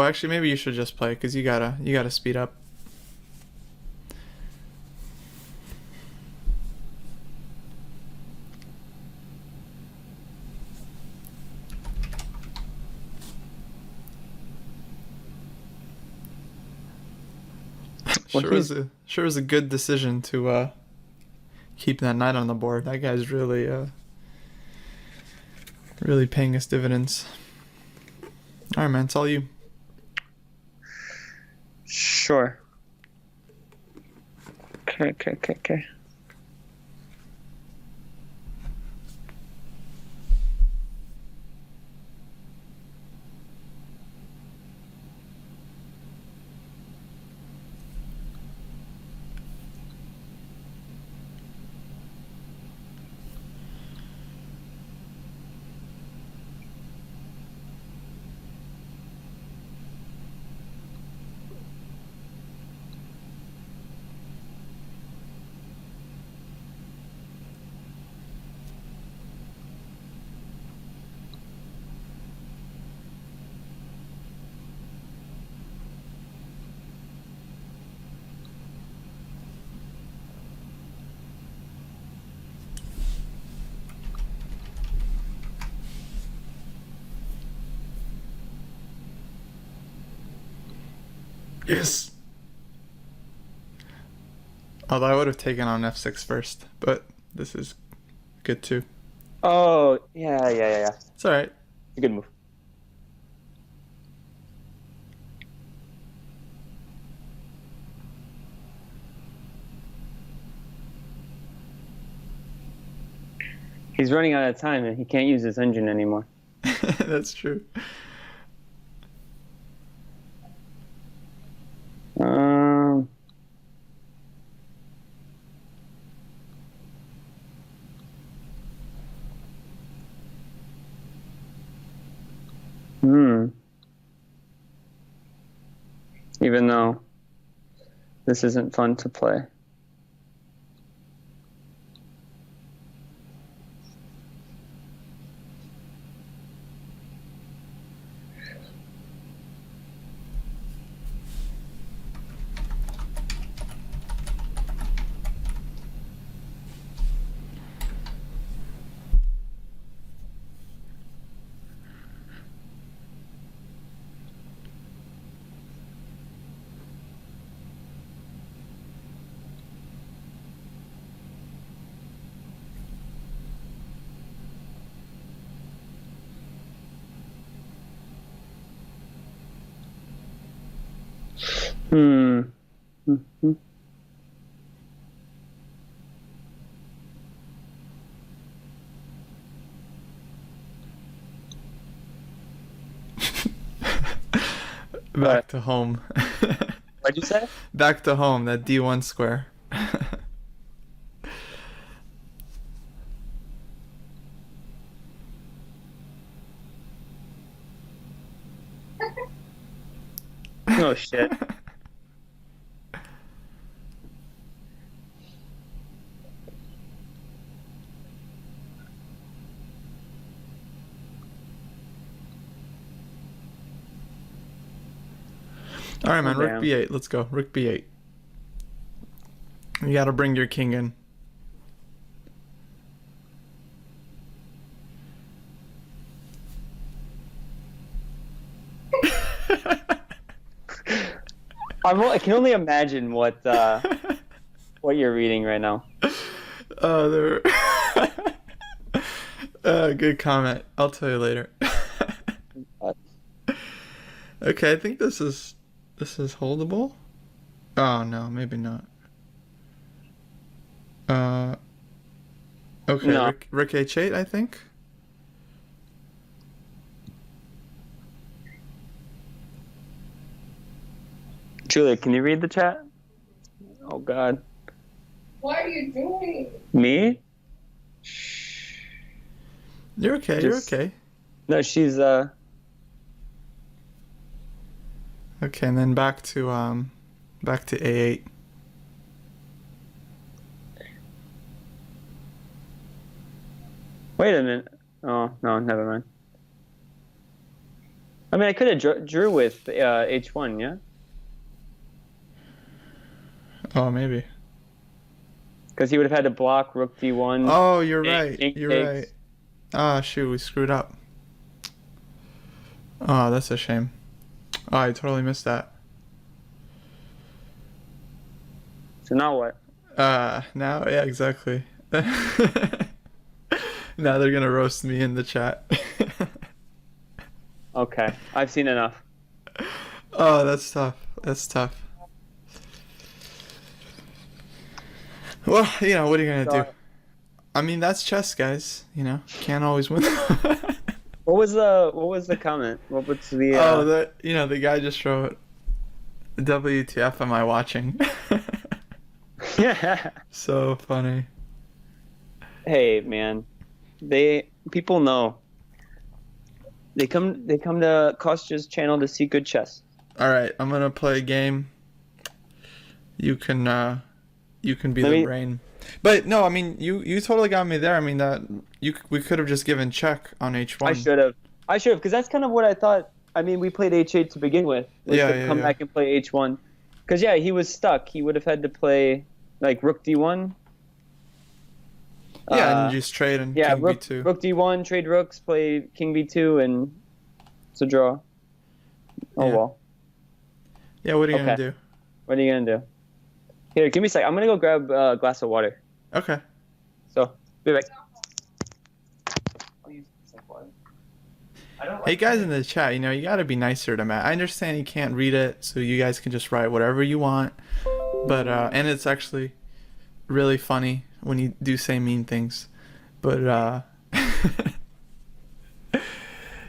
actually, maybe you should just play because you gotta speed up. Sure was a good decision to keep that knight on the board. That guy's really paying us dividends. All right, man, it's all you. Sure. Okay. Yes. Although I would have taken on f6 first, but this is good too. Oh, yeah. It's alright. It's a good move. He's running out of time and he can't use his engine anymore. That's true. Even though this isn't fun to play. Back to home. What'd you say? Back to home, that D1 square. Oh, shit. All right, man. Rook b8. Let's go. Rook b8. You got to bring your king in. I can only imagine what you're reading right now. Oh, good comment. I'll tell you later. Okay, I think this is holdable. Oh no, maybe not. Okay, no. Rook h8, I think. Julia, can you read the chat? Oh God. What are you doing? Me? You're okay. You're okay. No, she's Okay, and then back to a8. Wait a minute. Oh no, never mind. I mean, I could have drew with h1, yeah. Oh, maybe. Because he would have had to block Rook d1. Oh, you're right. You're right. Ah, shoot, we screwed up. Oh, that's a shame. Oh, I totally missed that. So now what? Now, yeah, exactly. Now they're gonna roast me in the chat. Okay, I've seen enough. Oh, that's tough. That's tough. Well, you know, what are you gonna do? I mean, that's chess, guys. You know, can't always win. What was the comment? What was the? Oh, the guy just wrote, "WTF am I watching?" Yeah. So funny. Hey, man, people know. They come to Kostya's channel to see good chess. All right, I'm gonna play a game. You can be the brain. But no, I mean, you totally got me there. I mean, we could have just given check on h1. I should have, because that's kind of what I thought. I mean, we played h8 to begin with. Come back and play h1. Because yeah, he was stuck. He would have had to play like Rook d1. Yeah, and just trade and King b2. Rook d1, trade rooks, play King b2, and it's a draw. Oh well. Yeah, what are you gonna Okay. do? What are you gonna do? Here, give me a sec. I'm gonna go grab a glass of water. Okay. So, be right back. I'll use some water. I don't Hey like guys in the chat, you gotta be nicer to Matt. I understand you can't read it, so you guys can just write whatever you want. But and it's actually really funny when you do say mean things. But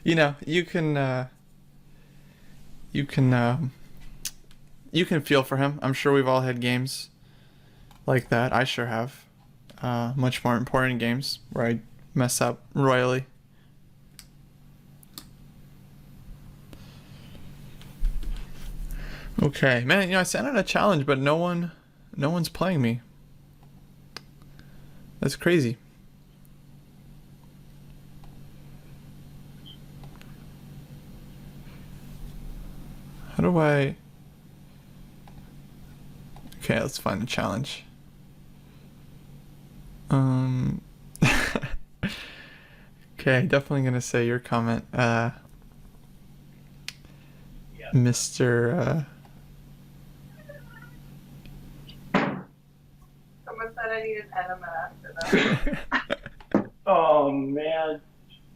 you can you can feel for him. I'm sure we've all had games like that. I sure have. Much more important games where I mess up royally. Okay, man. I sent out a challenge, but no one's playing me. That's crazy. How do I? Okay, let's find a challenge. Okay, definitely gonna say your comment, Mr. Someone said I need an enema after that. Oh man,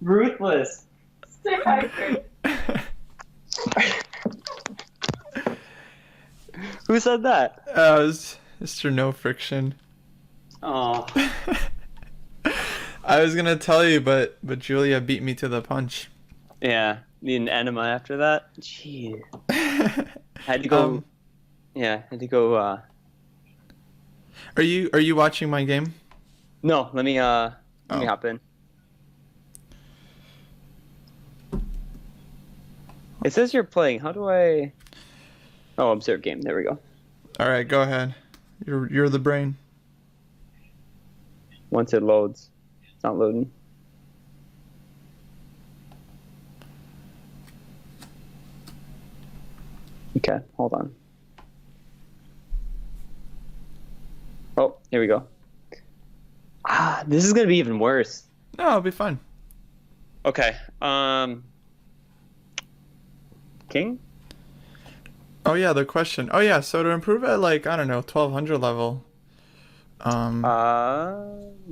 ruthless. Stay hydrated. Who said that? It was Mr. No Friction. Oh. I was gonna tell you, but Julia beat me to the punch. Yeah, need an enema after that. Gee. Had to go. Yeah, had to go. Are you watching my game? No, let me hop in. It says you're playing. How do I? Oh, observe game. There we go. All right, go ahead. You're the brain. Once it loads, it's not loading. Okay, hold on. Oh, here we go. This is gonna be even worse. No, it'll be fun. Okay. King? Oh yeah, the question. Oh yeah, so to improve at I don't know, 1200 level.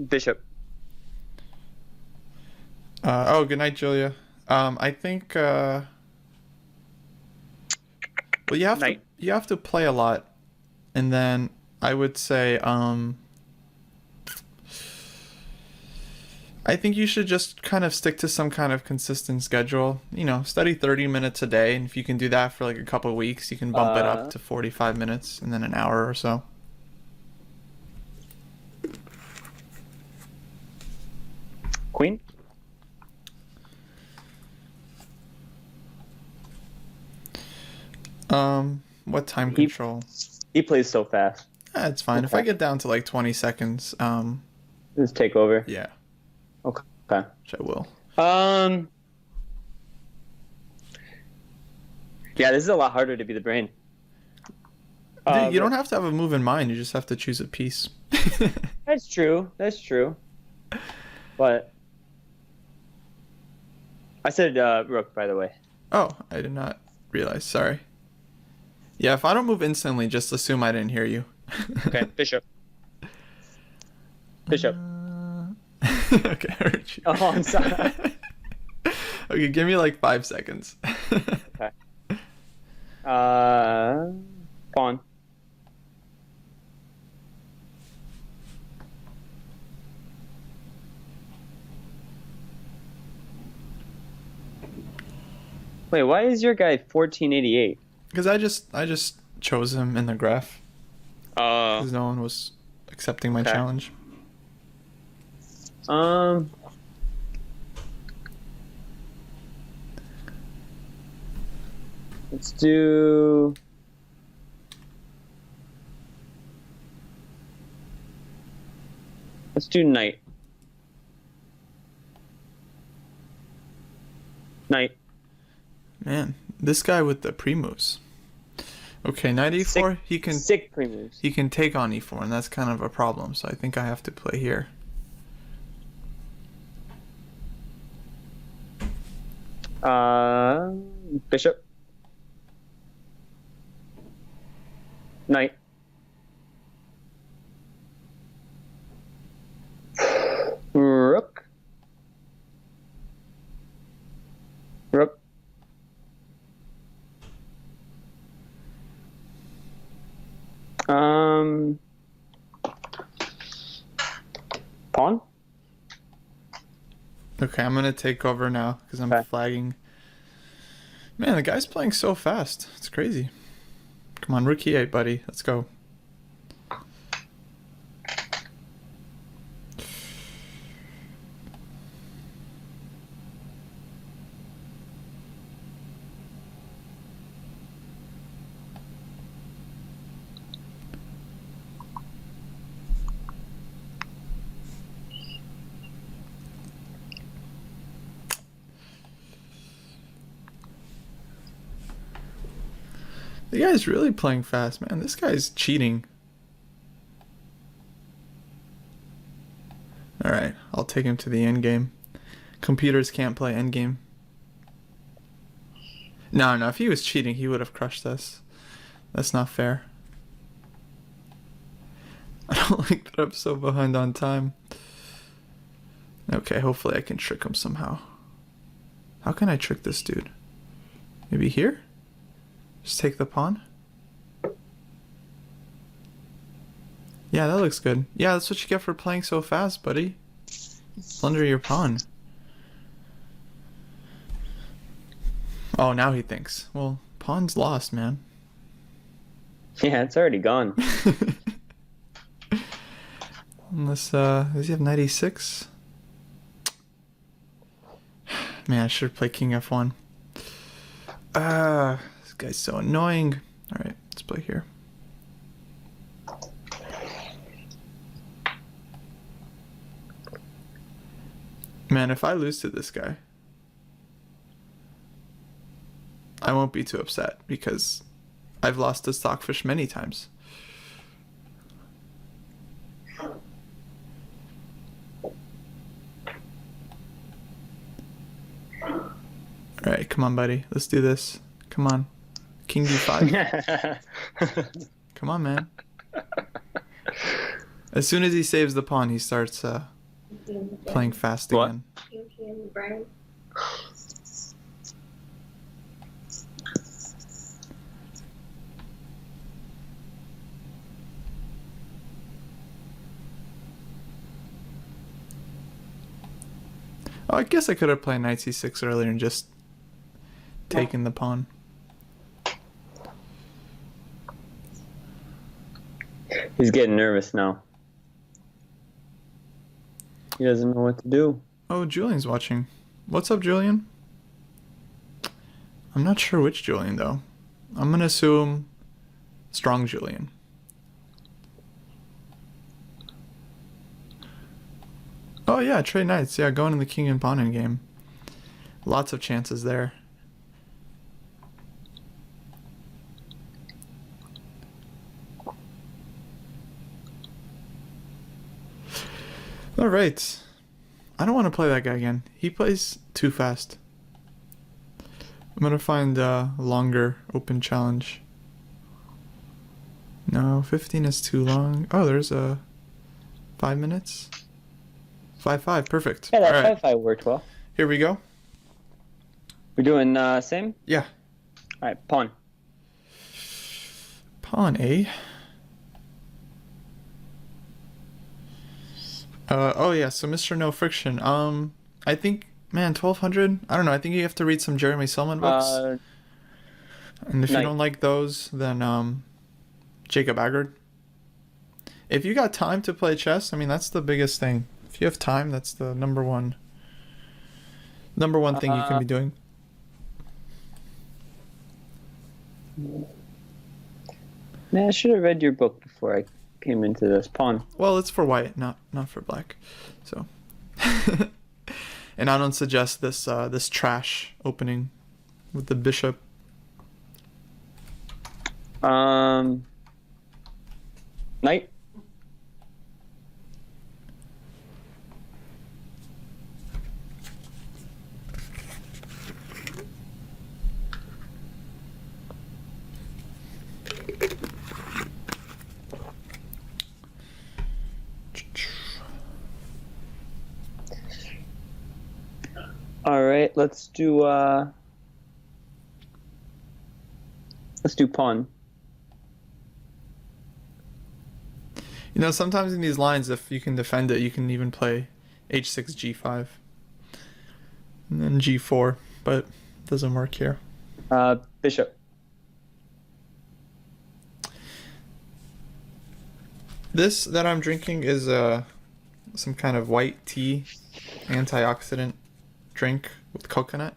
Bishop. Oh, good night, Julia. I think well you have to play a lot. And then I would say I think you should just kind of stick to some kind of consistent schedule. Study 30 minutes a day, and if you can do that for a couple of weeks, you can bump it up to 45 minutes and then an hour or so. Queen? What time control? He plays so fast. It's fine. Okay. If I get down to 20 seconds, Just take over. yeah, Okay. which I will. Yeah, this is a lot harder to be the brain. Dude, you don't have to have a move in mind. You just have to choose a piece. That's true. But I said rook, by the way. Oh, I did not realize. Sorry. Yeah, if I don't move instantly, just assume I didn't hear you. Okay, bishop. Bishop. Okay, I heard you. Oh, I'm sorry. Okay, give me 5 seconds. Okay. Pawn. Wait, why is your guy 1488? Because I just chose him in the graph. Because no one was accepting my challenge. Let's do. Let's do knight. Knight. Man, this guy with the pre-moves. Okay, knight e4, Sick pre-moves. he can take on e4, and that's kind of a problem, so I think I have to play here. Bishop. Knight. Rook. Rook. Pawn. Okay, I'm gonna take over now because I'm Okay. flagging. Man, the guy's playing so fast. It's crazy. Come on, rook e8, buddy. Let's go. The guy's really playing fast, man. This guy's cheating. Alright, I'll take him to the end game. Computers can't play end game. No, if he was cheating, he would have crushed us. That's not fair. I don't like that I'm so behind on time. Okay, hopefully I can trick him somehow. How can I trick this dude? Maybe here? Just take the pawn? Yeah, that looks good. Yeah, that's what you get for playing so fast, buddy. Plunder your pawn. Oh, now he thinks. Well, pawn's lost, man. Yeah, it's already gone. Unless, does he have knight e6? Man, I should have played king f1. This guy's so annoying. Alright, let's play here. Man, if I lose to this guy, I won't be too upset because I've lost to Stockfish many times. Alright, come on, buddy. Let's do this. Come on. King d5. Come on, man. As soon as he saves the pawn, he starts playing fast What? again. Oh, I guess I could have played knight c6 earlier and just taken the pawn. He's getting nervous now. He doesn't know what to do. Oh, Julian's watching. What's up, Julian? I'm not sure which Julian, though. I'm gonna assume strong Julian. Oh yeah, trade knights. Yeah, going in the king and pawn in game. Lots of chances there. All right. I don't want to play that guy again. He plays too fast. I'm gonna find a longer open challenge. No, 15 is too long. Oh, there's a 5 minutes. 5-5, perfect. Yeah, that All right, 5-5 worked well. here we go. We're doing same? Yeah, All right, pawn. pawn A. Oh yeah, so Mr. No Friction. I think, man, 1200. I don't know. I think you have to read some Jeremy Selman books. And if you Knight. don't like those, then Jacob Aggard. If you got time to play chess, I mean, that's the biggest thing. If you have time, that's the number one thing you can be doing. Man, I should have read your book before I came into this. Pawn. Well, it's for white, not for black. So, and I don't suggest this this trash opening with the bishop. Knight. right, let's do pawn. You know, sometimes in these lines, if you can defend it, you can even play h6, g5, and then g4, but it doesn't work here. Bishop. This that I'm drinking is some kind of white tea, antioxidant drink with coconut.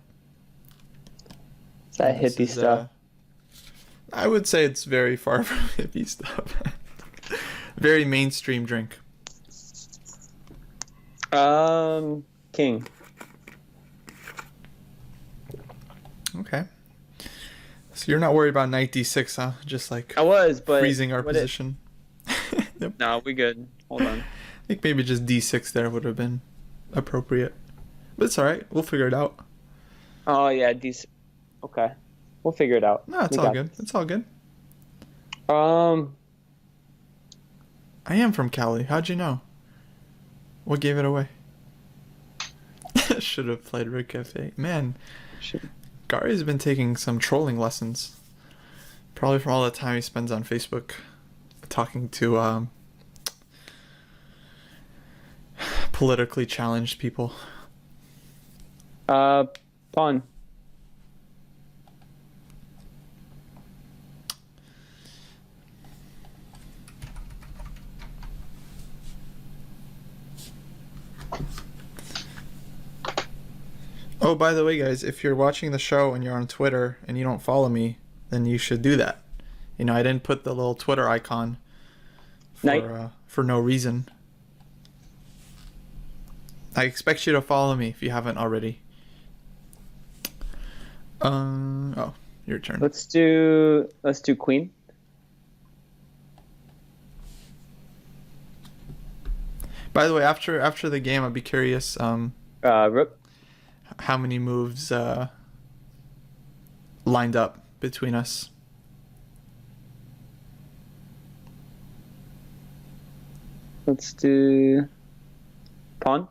It's that hippie stuff. I would say it's very far from hippie stuff. Very mainstream drink. King. Okay. So you're not worried about knight d6, huh? Just like I was, but freezing our position. Yep. No, we good. Hold on. I think maybe just d6 there would have been appropriate. But it's alright. We'll figure it out. Oh, yeah, D6. Okay. We'll figure it out. No, it's all good. It's all good. I am from Cali. How'd you know? What gave it away? Should have played Rook F8. Man, Gary's been taking some trolling lessons. Probably from all the time he spends on Facebook talking to politically challenged people. Pawn. Oh, by the way, guys, if you're watching the show and you're on Twitter and you don't follow me, then you should do that. You know, I didn't put the little Twitter icon for no reason. I expect you to follow me if you haven't already. Oh, your turn. Let's do queen. By the way, after the game, I'd be curious. Rook. How many moves lined up between us? Let's do pawn.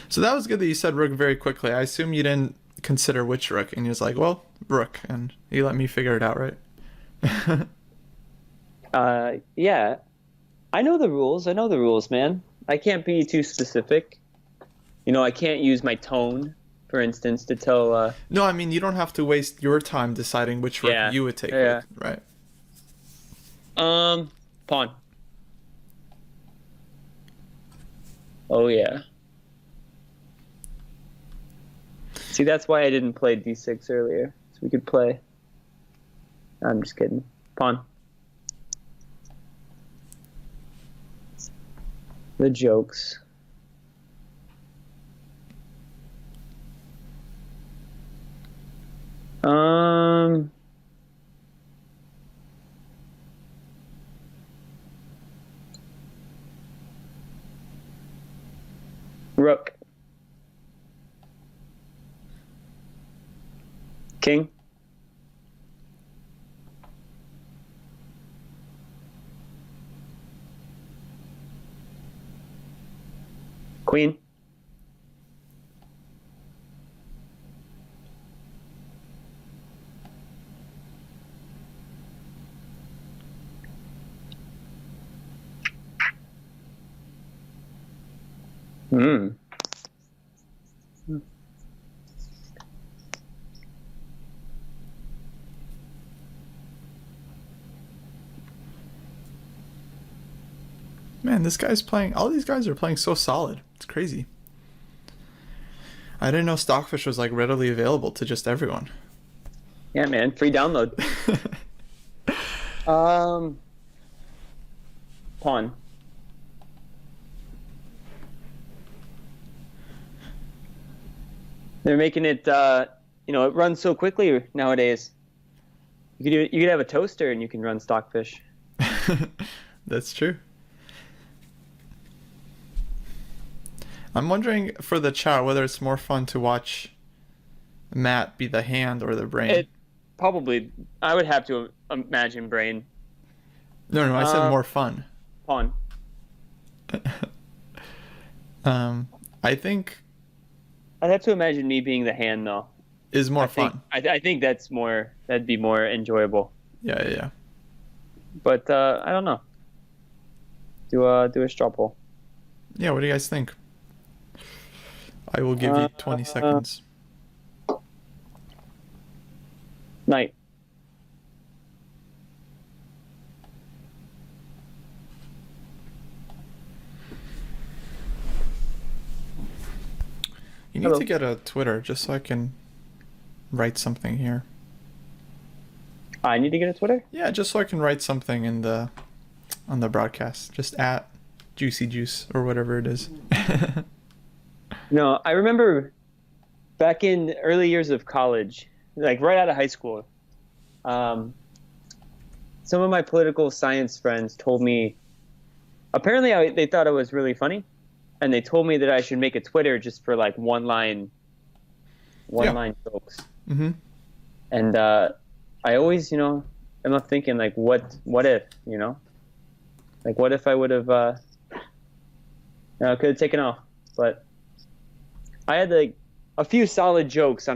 So that was good that you said rook very quickly. I assume you didn't consider which rook, and you was like, well, rook, and you let me figure it out, right? Yeah. I know the rules, man. I can't be too specific. You know, I can't use my tone, for instance, to tell... No, I mean, you don't have to waste your time deciding which rook you would take, right? Pawn. Oh, yeah. See, that's why I didn't play d6 earlier. So we could play... I'm just kidding. Pawn. The jokes. Rook. King. Queen. Man, this guy's playing... All these guys are playing so solid. It's crazy. I didn't know Stockfish was like readily available to just everyone. Yeah, man. Free download. Pawn. They're making it, you know, it runs so quickly nowadays. You could have a toaster and you can run Stockfish. That's true. I'm wondering for the chat whether it's more fun to watch Matt be the hand or the brain. It probably, I would have to imagine brain. No, I said more fun. Pawn. I think I'd have to imagine me being the hand though. is more fun. I think that'd be more enjoyable. Yeah. But I don't know. Do a straw poll. Yeah, what do you guys think? I will give you 20 seconds. Night. You need to get a Twitter just so I can write something here. I need to get a Twitter? Yeah, just so I can write something in on the broadcast. Just at Juicy Juice or whatever it is. No, I remember back in early years of college, like right out of high school, some of my political science friends told me, apparently they thought it was really funny, and they told me that I should make a Twitter just for like one line jokes. Mm-hmm. And I always, am not thinking like, what if, like what if I would have, could have taken off, but I had like a few solid jokes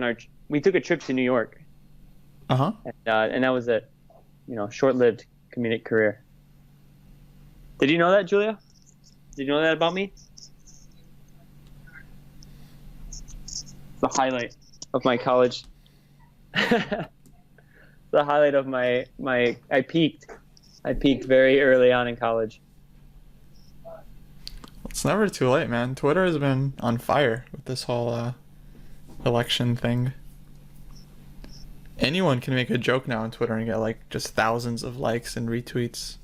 we took a trip to New York. Uh-huh. And that was it, short-lived comedic career. Did you know that, Julia? Did you know that about me? The highlight of my college. The highlight of my I peaked very early on in college. It's never too late, man. Twitter has been on fire with this whole election thing. Anyone can make a joke now on Twitter and get like just thousands of likes and retweets,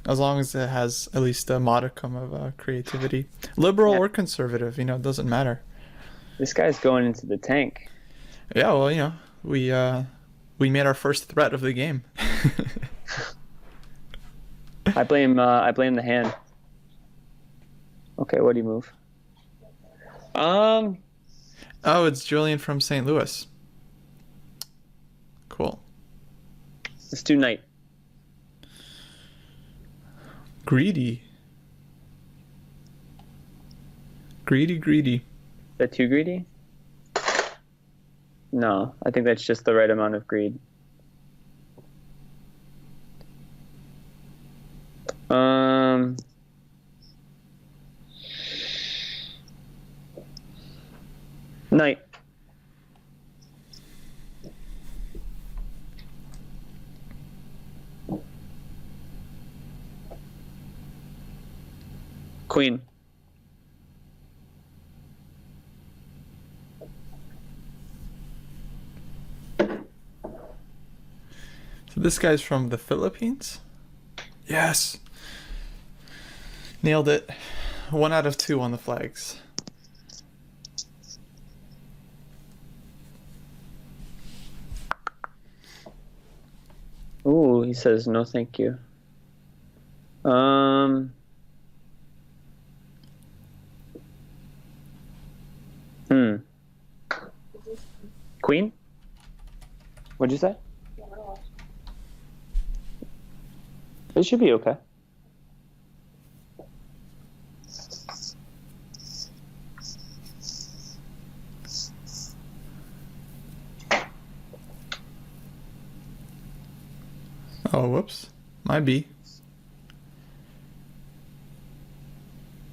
as long as it has at least a modicum of creativity. Liberal or conservative, it doesn't matter. This guy's going into the tank. Yeah, well, we made our first threat of the game. I blame the hand. Okay, what do you move? Oh, it's Julian from St. Louis. Cool. Let's do night. Greedy. Greedy. Is that too greedy? No, I think that's just the right amount of greed. Night. Queen. So this guy's from the Philippines? Yes. Nailed it. 1 out of 2 on the flags. Ooh, he says no thank you. Queen? What'd you say? It should be okay. Oh, whoops. My B.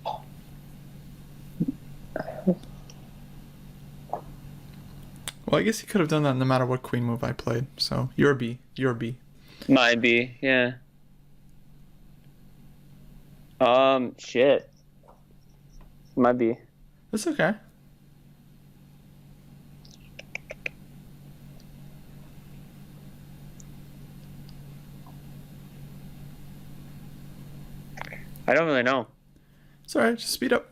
Well, I guess he could have done that no matter what queen move I played. So, your B. My B, yeah. Shit. My B. That's okay. I don't really know. It's alright, just speed up.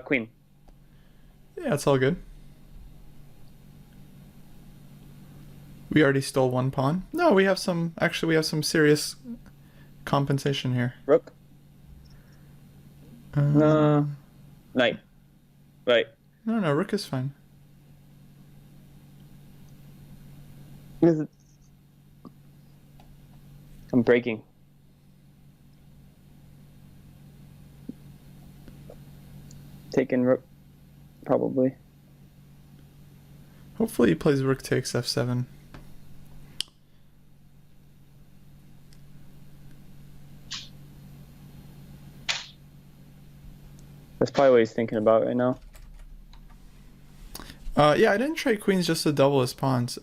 Queen. Yeah, it's all good. We already stole 1 pawn. No, we have some serious compensation here. Rook. Knight. Right. No, rook is fine. I'm breaking. taking rook, probably. Hopefully he plays rook takes f7. That's probably what he's thinking about right now. Yeah, I didn't trade queens just to double his pawns,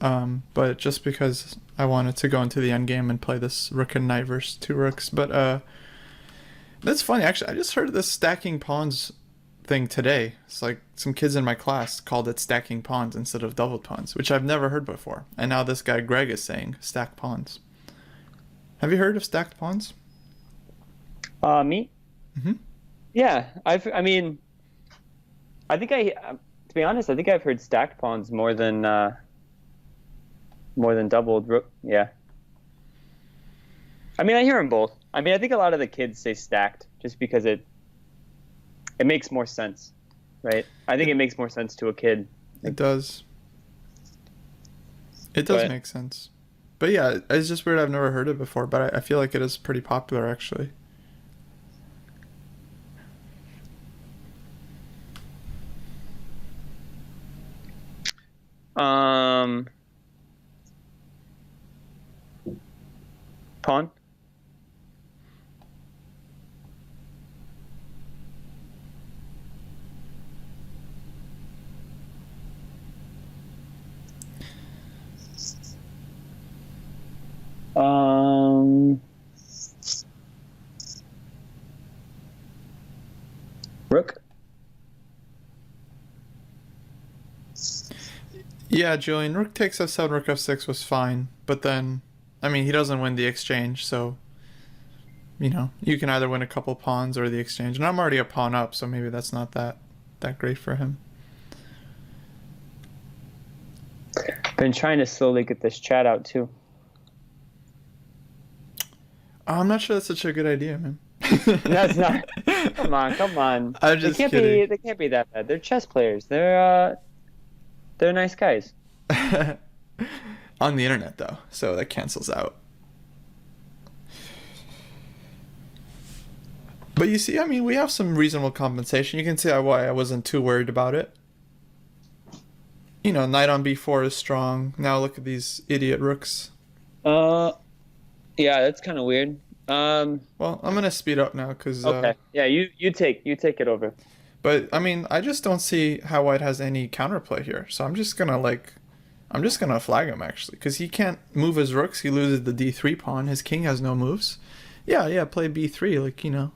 but just because I wanted to go into the endgame and play this rook and knight versus two rooks. But that's funny, actually. I just heard this stacking pawns thing today. It's like some kids in my class called it stacking pawns instead of doubled pawns, which I've never heard before. And now this guy Greg is saying stack pawns. Have you heard of stacked pawns? Me? Mm-hmm. Yeah, I think to be honest, I think I've heard stacked pawns more than doubled rook. Yeah. I mean, I hear them both. I mean, I think a lot of the kids say stacked just because it makes more sense, right? I think it makes more sense to a kid. It does. It does make sense. But yeah, it's just weird. I've never heard it before, but I feel like it is pretty popular, actually. Pawn? Rook? Yeah, Julian, rook takes f7, rook f6 was fine, but then, I mean, he doesn't win the exchange, so, you know, you can either win a couple pawns or the exchange, and I'm already a pawn up, so maybe that's not that great for him. Been trying to slowly get this chat out too. I'm not sure that's such a good idea, man. That's not. Come on. I'm just kidding. They can't be that bad. They're chess players. They're nice guys. On the internet, though, so that cancels out. But you see, I mean, we have some reasonable compensation. You can see why I wasn't too worried about it. You know, knight on b4 is strong. Now look at these idiot rooks. Yeah, that's kind of weird. Well, I'm gonna speed up now because. Okay. Yeah, you take it over. But I mean, I just don't see how white has any counterplay here. So I'm just gonna flag him actually, because he can't move his rooks. He loses the d3 pawn. His king has no moves. Yeah, play b3, like, you know.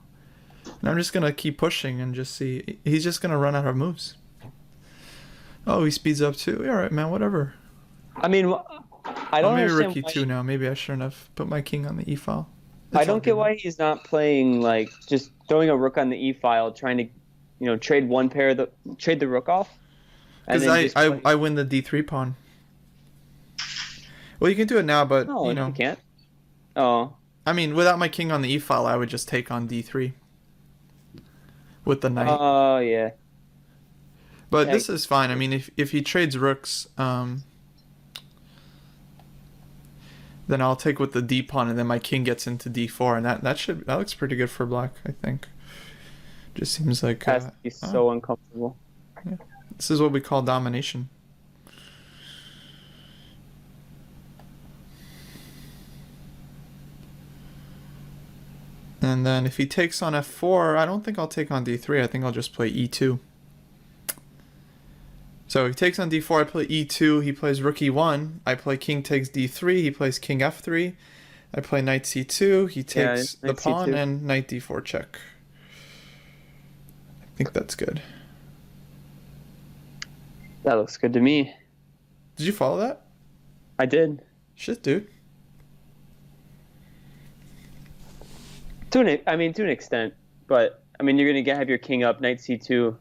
And I'm just gonna keep pushing and just see. He's just gonna run out of moves. Oh, he speeds up too. Yeah, all right, man. Whatever. I mean, I don't maybe understand rook e2 now. Maybe I shouldn't have put my king on the e file. I don't get why he's not playing, like, just throwing a rook on the e file, trying to, you know, trade the rook off. Because I win the d3 pawn. Well, you can do it now, but no, you know you can't. Oh. I mean, without my king on the e file, I would just take on d3 with the knight. Oh yeah. But this is fine. I mean, if he trades rooks, then I'll take with the d pawn, and then my king gets into d4, and that looks pretty good for black, I think. Just seems like he's so uncomfortable. Yeah. This is what we call domination. And then if he takes on f4, I don't think I'll take on d3. I think I'll just play e2. So he takes on d4, I play e2, he plays rook e1, I play king takes d3, he plays king f3, I play knight c2, he takes the pawn, C2. And knight d4 check. I think that's good. That looks good to me. Did you follow that? I did. Shit, dude. To an extent, but I mean, you're gonna have your king up, knight c2.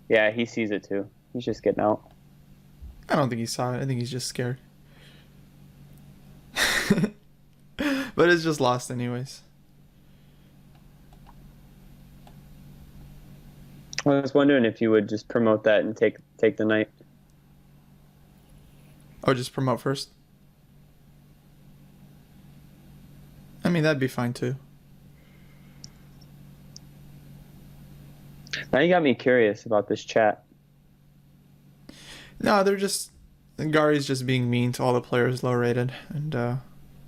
Yeah, he sees it too. He's just getting out. I don't think he saw it. I think he's just scared. But it's just lost anyways. I was wondering if you would just promote that and take the knight. Oh, just promote first? I mean, that'd be fine too. Now you got me curious about this chat. No, they're just Gari's just being mean to all the players low rated, and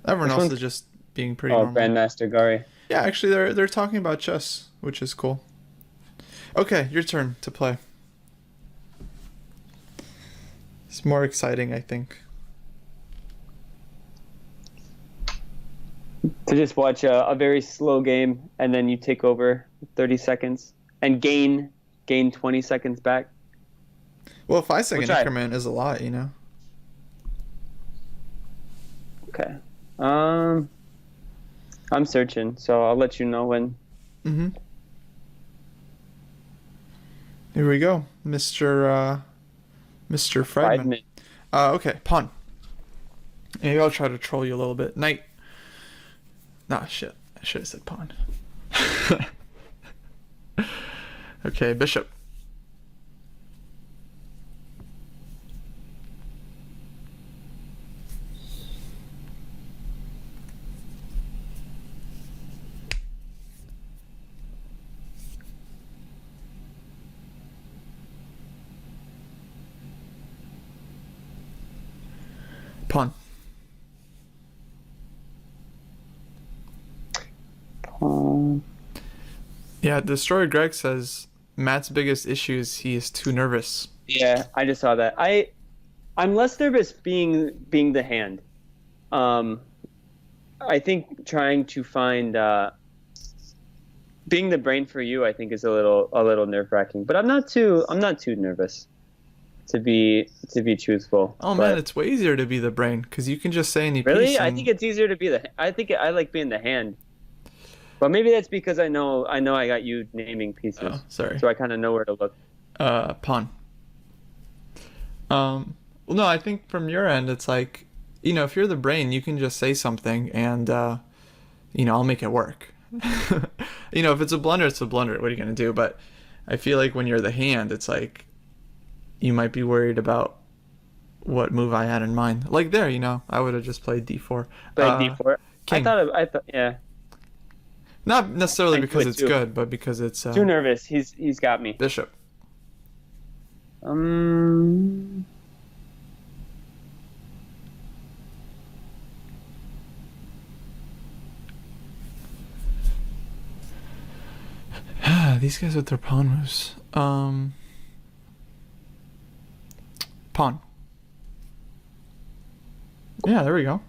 everyone else is just being pretty normal. Grandmaster Gari. Yeah, actually, they're talking about chess, which is cool. Okay, your turn to play. It's more exciting, I think. To just watch a very slow game, and then you take over 30 seconds and gain 20 seconds back. Well, 5-second increment is a lot, you know. Okay. I'm searching, so I'll let you know when. Mm-hmm. Here we go, Mr. Friedman. Okay, pawn. Maybe I'll try to troll you a little bit. Knight. Nah, shit. I should have said pawn. Okay, bishop. Pawn. Yeah, Destroyer Greg says Matt's biggest issue is he is too nervous. Yeah, I just saw that. I'm less nervous being the hand. I think trying to find being the brain for you, I think, is a little nerve-wracking. But I'm not too nervous, to be truthful. Oh man, it's way easier to be the brain because you can just say any piece. Really? I think it's easier to be I think I like being the hand. But maybe that's because I know I got you naming pieces. Oh, sorry. So I kind of know where to look. Pawn. Well, no, I think from your end, it's like, you know, if you're the brain, you can just say something and, you know, I'll make it work. You know, if it's a blunder, it's a blunder. What are you going to do? But I feel like when you're the hand, it's like you might be worried about what move I had in mind. Like there, you know, I would have just played d4. D4? King. I thought, yeah. Not necessarily because it's good, but because it's... too nervous. He's got me. Bishop. These guys with their pawn moves. Pawn. Yeah, there we go.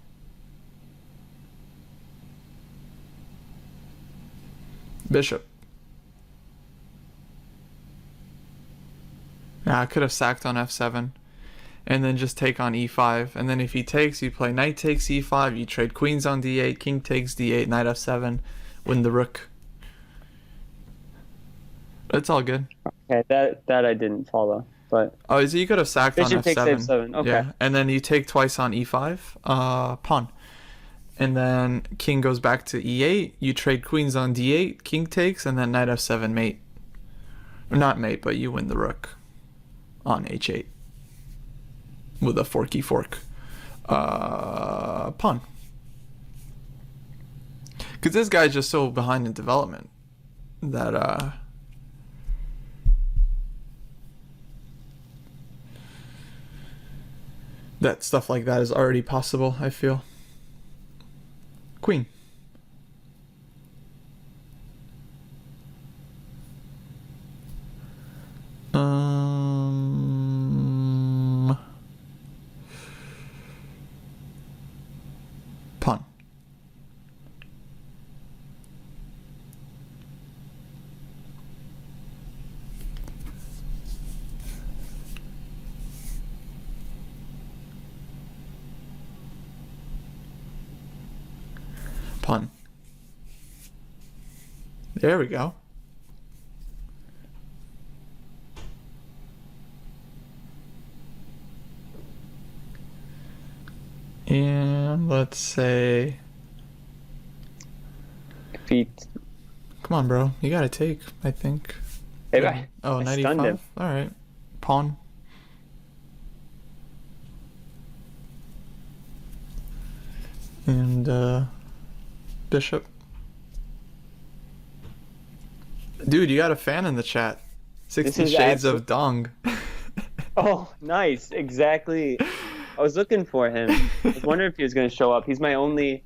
Bishop. Yeah, I could have sacked on f7 and then just take on e5. And then if he takes, you play knight takes e5, you trade queens on d8, king takes d8, knight f7, win the rook. It's all good. Okay, that I didn't follow. But oh, so you could have sacked Bishop on f7. Takes f7. Okay. Yeah, and then you take twice on e5, pawn. And then king goes back to e8, you trade queens on d8, king takes, and then knight f7 mate. Or not mate, but you win the rook on h8 with a forky fork. Pawn. Because this guy's just so behind in development that that stuff like that is already possible, I feel. Queen. Pawn. Pawn. There we go. And let's say... Feet. Come on, bro. You gotta take, I think. Hey, Yeah. Oh, I 95? stunned him. Alright. Pawn. And, bishop. Dude, you got a fan in the chat. 60 is Shades of Dong. Oh, nice. Exactly. I was looking for him. I was wondering if he was going to show up. He's my only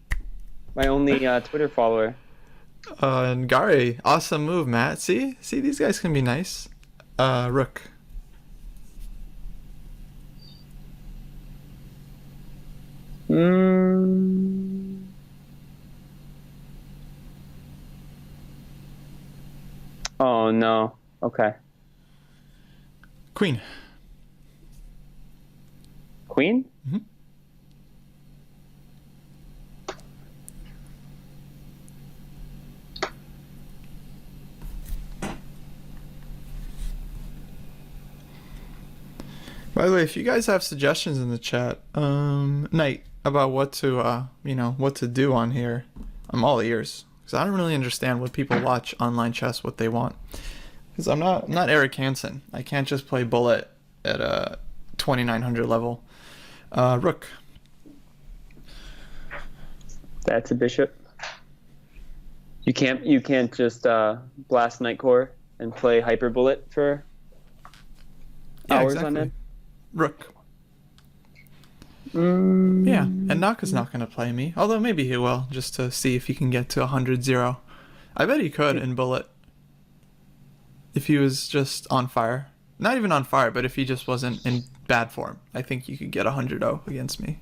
Twitter follower. And Gary, awesome move, Matt. See, these guys can be nice. Rook. Oh no. Okay. Queen. Queen? Mm-hmm. By the way, if you guys have suggestions in the chat, Knight, about what to what to do on here, I'm all ears. Because I don't really understand what people watch online chess, what they want. Because I'm not Eric Hansen. I can't just play bullet at a 2900 level. Rook. That's a bishop. You can't just blast Knight Core and play Hyper Bullet for hours on it. Rook. Yeah, and Naka's not going to play me. Although maybe he will, just to see if he can get to 100-0. I bet he could in bullet. If he was just on fire. Not even on fire, but if he just wasn't in bad form. I think you could get 100-0 against me.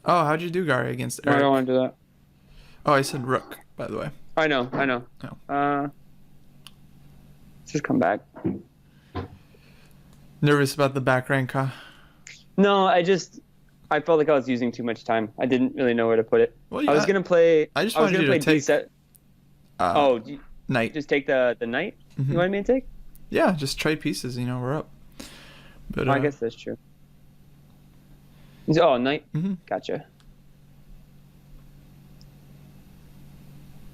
Oh, how'd you do, Gary, against Eric? I don't want to do that. Oh, I said rook, by the way. I know. Oh. Just come back. Nervous about the back rank, huh? No, I felt like I was using too much time. I didn't really know where to put it. Well, yeah, I was gonna play. I just wanted you to take knight. Just take the knight. Mm-hmm. You want me to take? Yeah, just trade pieces. We're up. But I guess that's true. Oh, knight. Mm-hmm. Gotcha.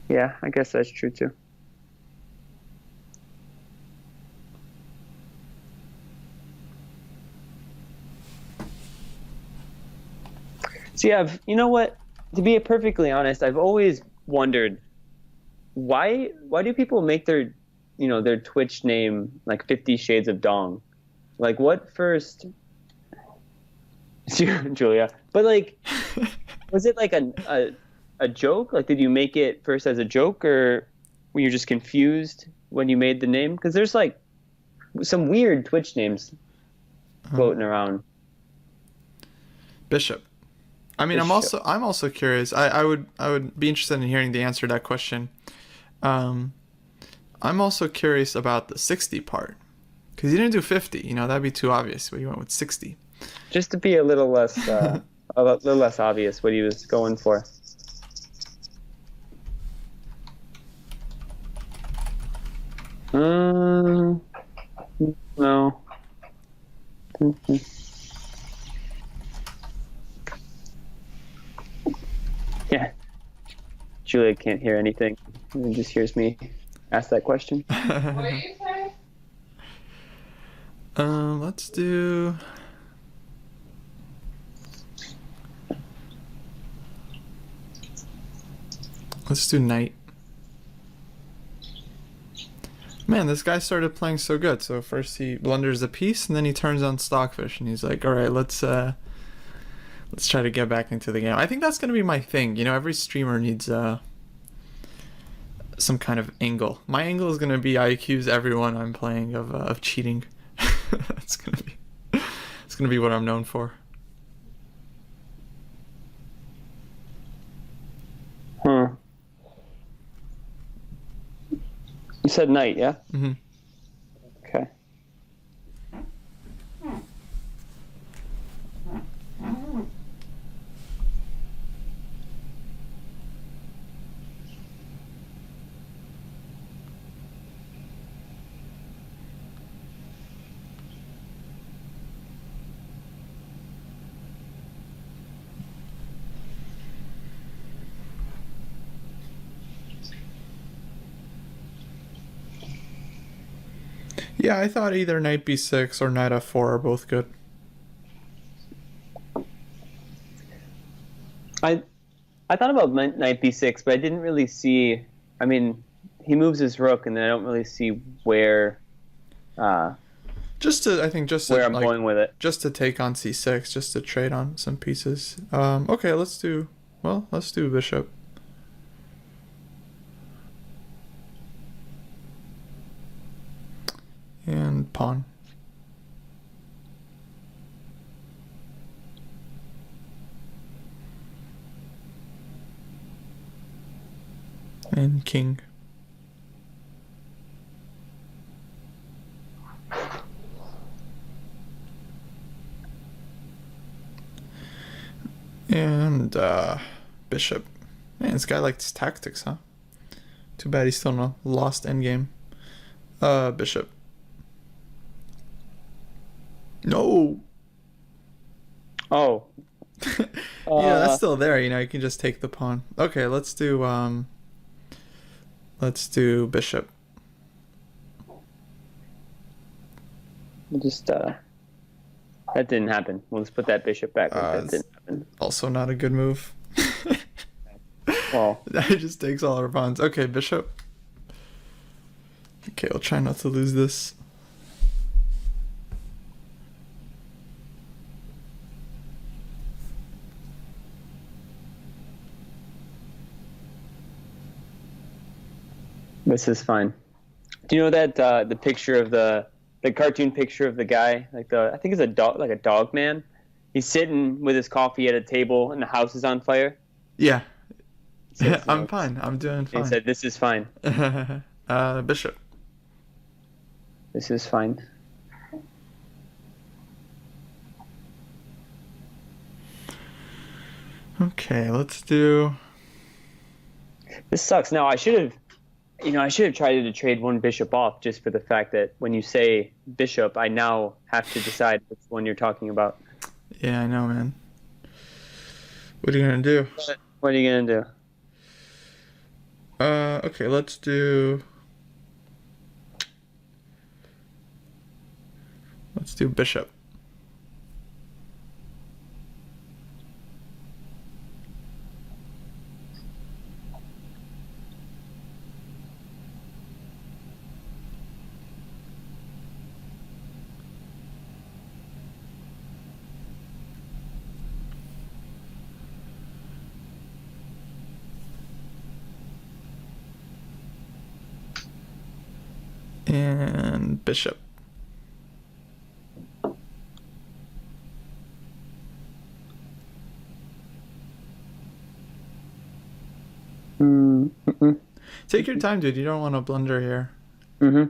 Yeah, I guess that's true too. See, you know what? To be perfectly honest, I've always wondered why do people make their Twitch name like 50 Shades of Dong? Like, what first? Julia, but like, was it like a joke? Like, did you make it first as a joke, or were you just confused when you made the name? Because there's like some weird Twitch names floating around. Bishop. I mean, I'm also curious. I would be interested in hearing the answer to that question. I'm also curious about the 60 part, because you didn't do 50. That'd be too obvious. But you went with 60. Just to be a little less obvious what he was going for. No. Yeah. Julia can't hear anything. It just hears me ask that question. What do you say? Let's do... Let's do knight. Man, this guy started playing so good. So first he blunders a piece, and then he turns on Stockfish, and he's like, all right, let's try to get back into the game. I think that's going to be my thing. Every streamer needs some kind of angle. My angle is going to be I accuse everyone I'm playing of cheating. It's going to be what I'm known for. You said knight, yeah? Mm-hmm. Okay. Yeah, I thought either knight b6 or knight f4 are both good. I thought about knight b6, but I didn't really see. I mean, he moves his rook, and then I don't really see where. I think where I'm going with it. Just to take on c6, just to trade on some pieces. Okay, let's do bishop. And pawn. And king. And bishop. Man, this guy likes tactics, huh? Too bad he's still in a lost endgame. Bishop. No. Oh. Yeah, that's still there. You can just take the pawn. Okay, let's do bishop. Just that didn't happen. We'll just put that bishop back. That didn't happen. Also not a good move. Well, that just takes all our pawns. Okay, bishop. Okay, I'll try not to lose this. this is fine. Do you know that the picture of the cartoon picture of the guy, I think it's a dog, like a dog man. He's sitting with his coffee at a table, and the house is on fire. Yeah. Says, I'm fine. I'm doing fine. He said, "This is fine." Bishop. This is fine. Okay, let's do. This sucks. Now I should have tried to trade one bishop off, just for the fact that when you say bishop, I now have to decide which one you're talking about. Yeah, I know, man. What are you gonna do? What are you gonna do? Okay, let's do bishop. And bishop. Take your time, dude. You don't want to blunder here. Mm-hmm.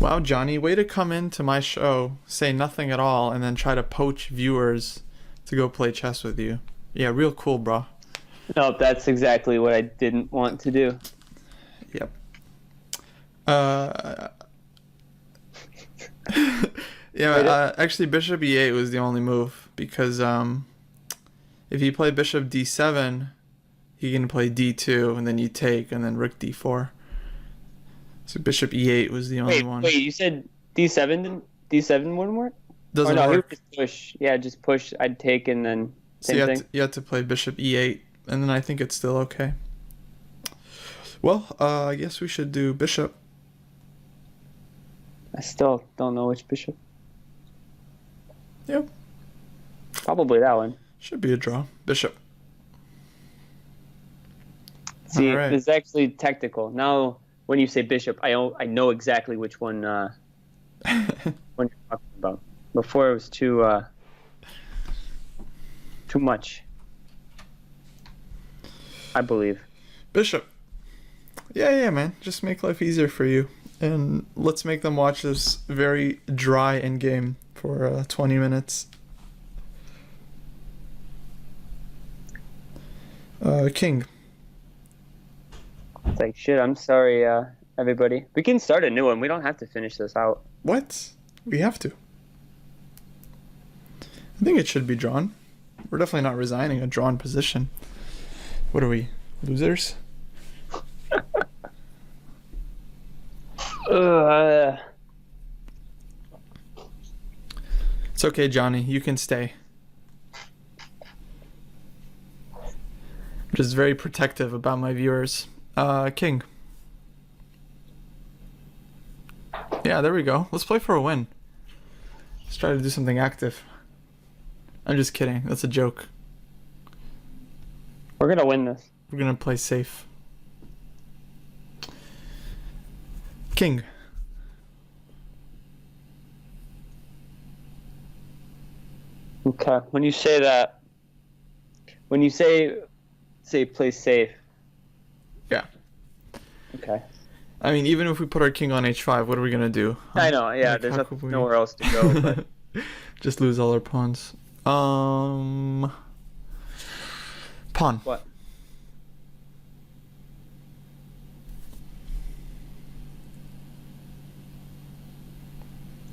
Wow, Johnny, way to come into my show, say nothing at all, and then try to poach viewers to go play chess with you. Yeah, real cool, bro. Nope, that's exactly what I didn't want to do. Yep. Yeah, actually, bishop e8 was the only move, because if you play bishop d7, you can play d2, and then you take, and then rook d4. So bishop e8 was the only one. Wait, you said d7 wouldn't work? Doesn't work. He would just push. Yeah, just push. I'd take, and then same thing. You have to play bishop e8, and then I think it's still okay. Well, I guess we should do bishop. I still don't know which bishop. Yep. Probably that one. Should be a draw. Bishop. See, This is actually technical. Now, when you say bishop, I know exactly which one one you're talking about. Before it was too much, I believe. Bishop. Yeah, man. Just make life easier for you. And let's make them watch this very dry endgame for 20 minutes. King. It's like, shit, I'm sorry, everybody. We can start a new one. We don't have to finish this out. What? We have to. I think it should be drawn. We're definitely not resigning a drawn position. What are we, losers? Uh, It's okay, Johnny. You can stay. I'm just very protective about my viewers. King. Yeah, there we go. Let's play for a win. Let's try to do something active. I'm just kidding. That's a joke. we're gonna win this. We're gonna play safe. King. Okay. When you say that, when you say play safe. Yeah. Okay. I mean, even if we put our king on h5, what are we gonna do? I know. Yeah. Like, There's how could we- nowhere else to go. But Just lose all our pawns. Pawn. what?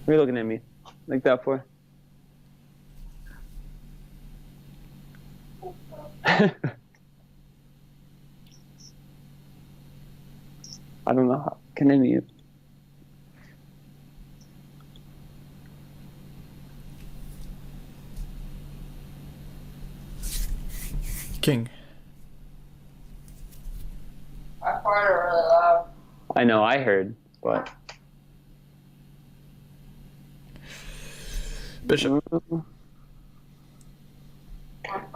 What are you looking at me like that for? I don't know how. Can I mute? King. I farted really loud. I know. I heard, but Bishop.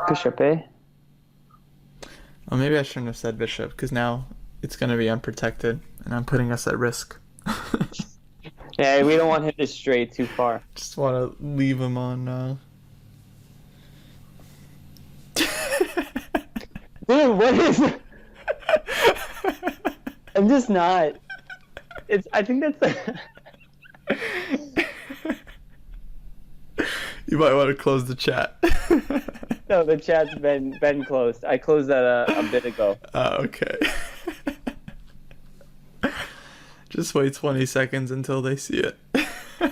Bishop, eh? Oh, maybe I shouldn't have said bishop, because now it's gonna be unprotected, and I'm putting us at risk. Yeah, we don't want him to stray too far. Just want to leave him on. Dude, what is? I'm just not. It's. I think that's. You might want to close the chat. No, the chat's been closed. I closed that a bit ago. Okay. Just wait 20 seconds until they see it.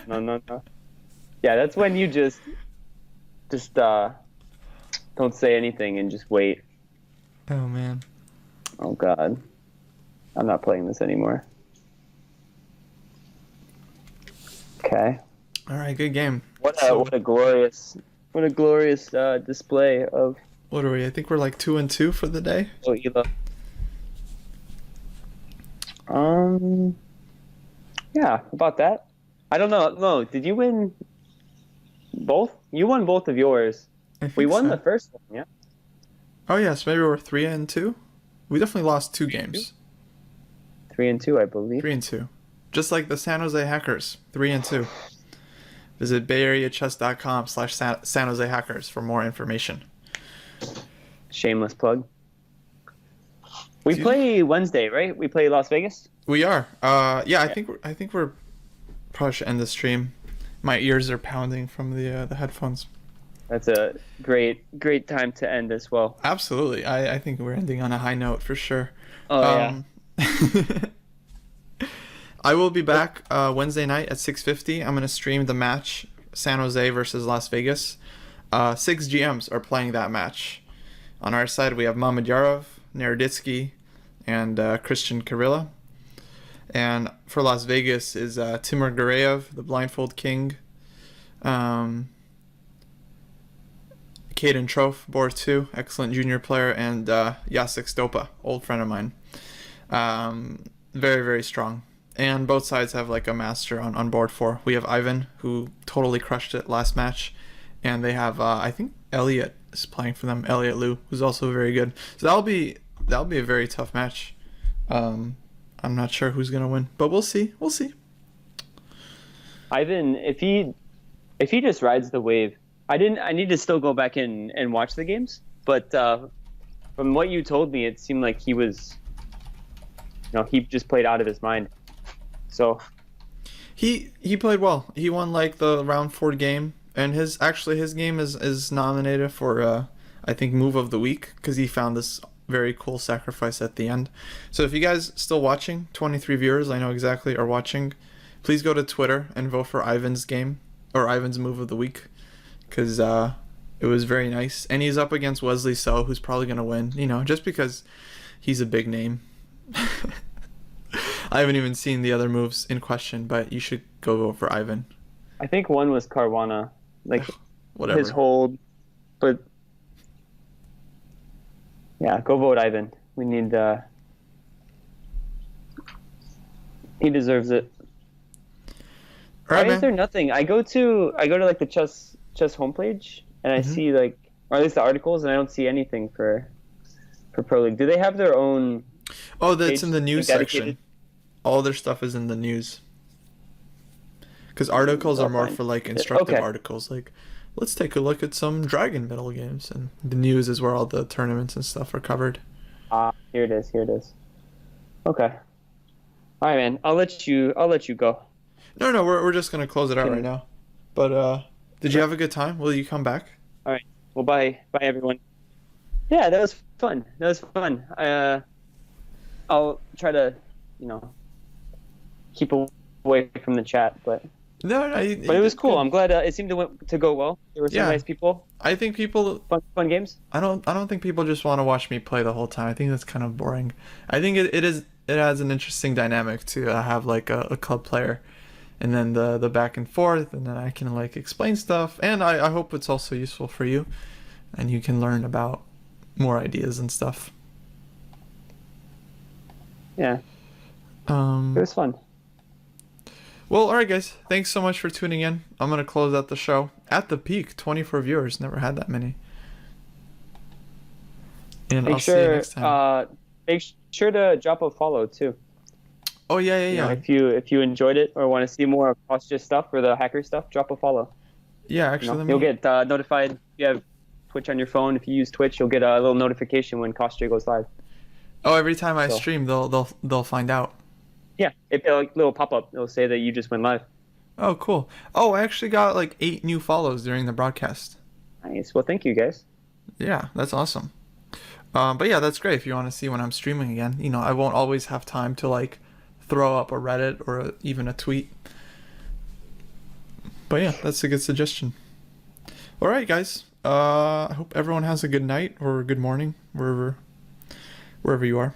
No. Yeah, that's when you just don't say anything and just wait. Oh man. Oh God, I'm not playing this anymore. Okay. All right, good game. What a glorious display of. What are we? I think we're like 2-2 for the day. Oh, Ela. Yeah, about that. I don't know. No, did you win both? You won both of yours. I think We won so. the first one, yeah. Oh yes, maybe we're 3-2. We definitely lost 2 games. 3-2, I believe. 3-2. Just like the San Jose Hackers. 3-2. Visit bayareachess.com/San Jose Hackers for more information. Shameless plug. We Excuse play Wednesday, right? We play Las Vegas. We are. Yeah, I think we're probably should end the stream. My ears are pounding from the headphones. That's a great time to end as well. Absolutely. I think we're ending on a high note for sure. Oh yeah. I will be back Wednesday night at 6:50. I'm going to stream the match San Jose versus Las Vegas. 6 GMs are playing that match. On our side, we have Mamedyarov, Naroditsky, and Christian Kirilla. And for Las Vegas is Timur Gareyev, the Blindfold King. Caden Trofe, board 2, excellent junior player, and Jacek Stopa, old friend of mine. Very, very strong. And both sides have like a master on board 4. We have Ivan, who totally crushed it last match. And they have, I think Elliot is playing for them, Elliot Liu, who's also very good. So that'll be a very tough match. I'm not sure who's going to win, but we'll see. We'll see. Ivan, if he just rides the wave, I need to still go back in and watch the games, but from what you told me, it seemed like he was, he just played out of his mind. So he played well. He won like the round 4 game, and his game is nominated for I think move of the week because he found this very cool sacrifice at the end. So if you guys still watching, 23 viewers I know exactly are watching, please go to Twitter and vote for Ivan's game or Ivan's move of the week because it was very nice, and he's up against Wesley So, who's probably gonna win, just because he's a big name. I haven't even seen the other moves in question, but you should go for Ivan. I think one was Caruana, like Whatever. his hold, but yeah, go vote Ivan. We need. He deserves it. Right, Why is there nothing? I go to like the chess homepage and I see like, or at least the articles, and I don't see anything for Pro League. Do they have their own? Oh, that's in the news dedicated? section. All their stuff is in the news. Because articles are more for like instructive articles, like let's take a look at some Dragon Medal games, and the news is where all the tournaments and stuff are covered. Here it is. Okay. All right, man. I'll let you go. No, we're just gonna close it out right now. But did you have a good time? Will you come back? All right. Well, bye everyone. Yeah, that was fun. I'll try to, keep away from the chat, but but it was cool. I'm glad it seemed to go well. There were some nice people. I think people fun games. I don't think people just want to watch me play the whole time. I think that's kind of boring. I think it has an interesting dynamic to have like a club player, and then the back and forth, and then I can like explain stuff, and I hope it's also useful for you, and you can learn about more ideas and stuff. Yeah. It was fun. Well, all right, guys. Thanks so much for tuning in. I'm going to close out the show. At the peak, 24 viewers. Never had that many. And I'll see you next time. Make sure to drop a follow, too. Oh, yeah. If you enjoyed it or want to see more of Kostya stuff or the hacker stuff, drop a follow. Yeah, actually, you'll get notified. If you have Twitch on your phone, if you use Twitch, you'll get a little notification when Kostya goes live. Oh, every time I stream, they'll find out. Yeah, like little pop-up. It'll say that you just went live. Oh, cool. Oh, I actually got like 8 new follows during the broadcast. Nice. Well, thank you, guys. Yeah, that's awesome. But yeah, that's great if you want to see when I'm streaming again. I won't always have time to like throw up a Reddit or even a tweet. But yeah, that's a good suggestion. All right, guys. I hope everyone has a good night or good morning, wherever you are.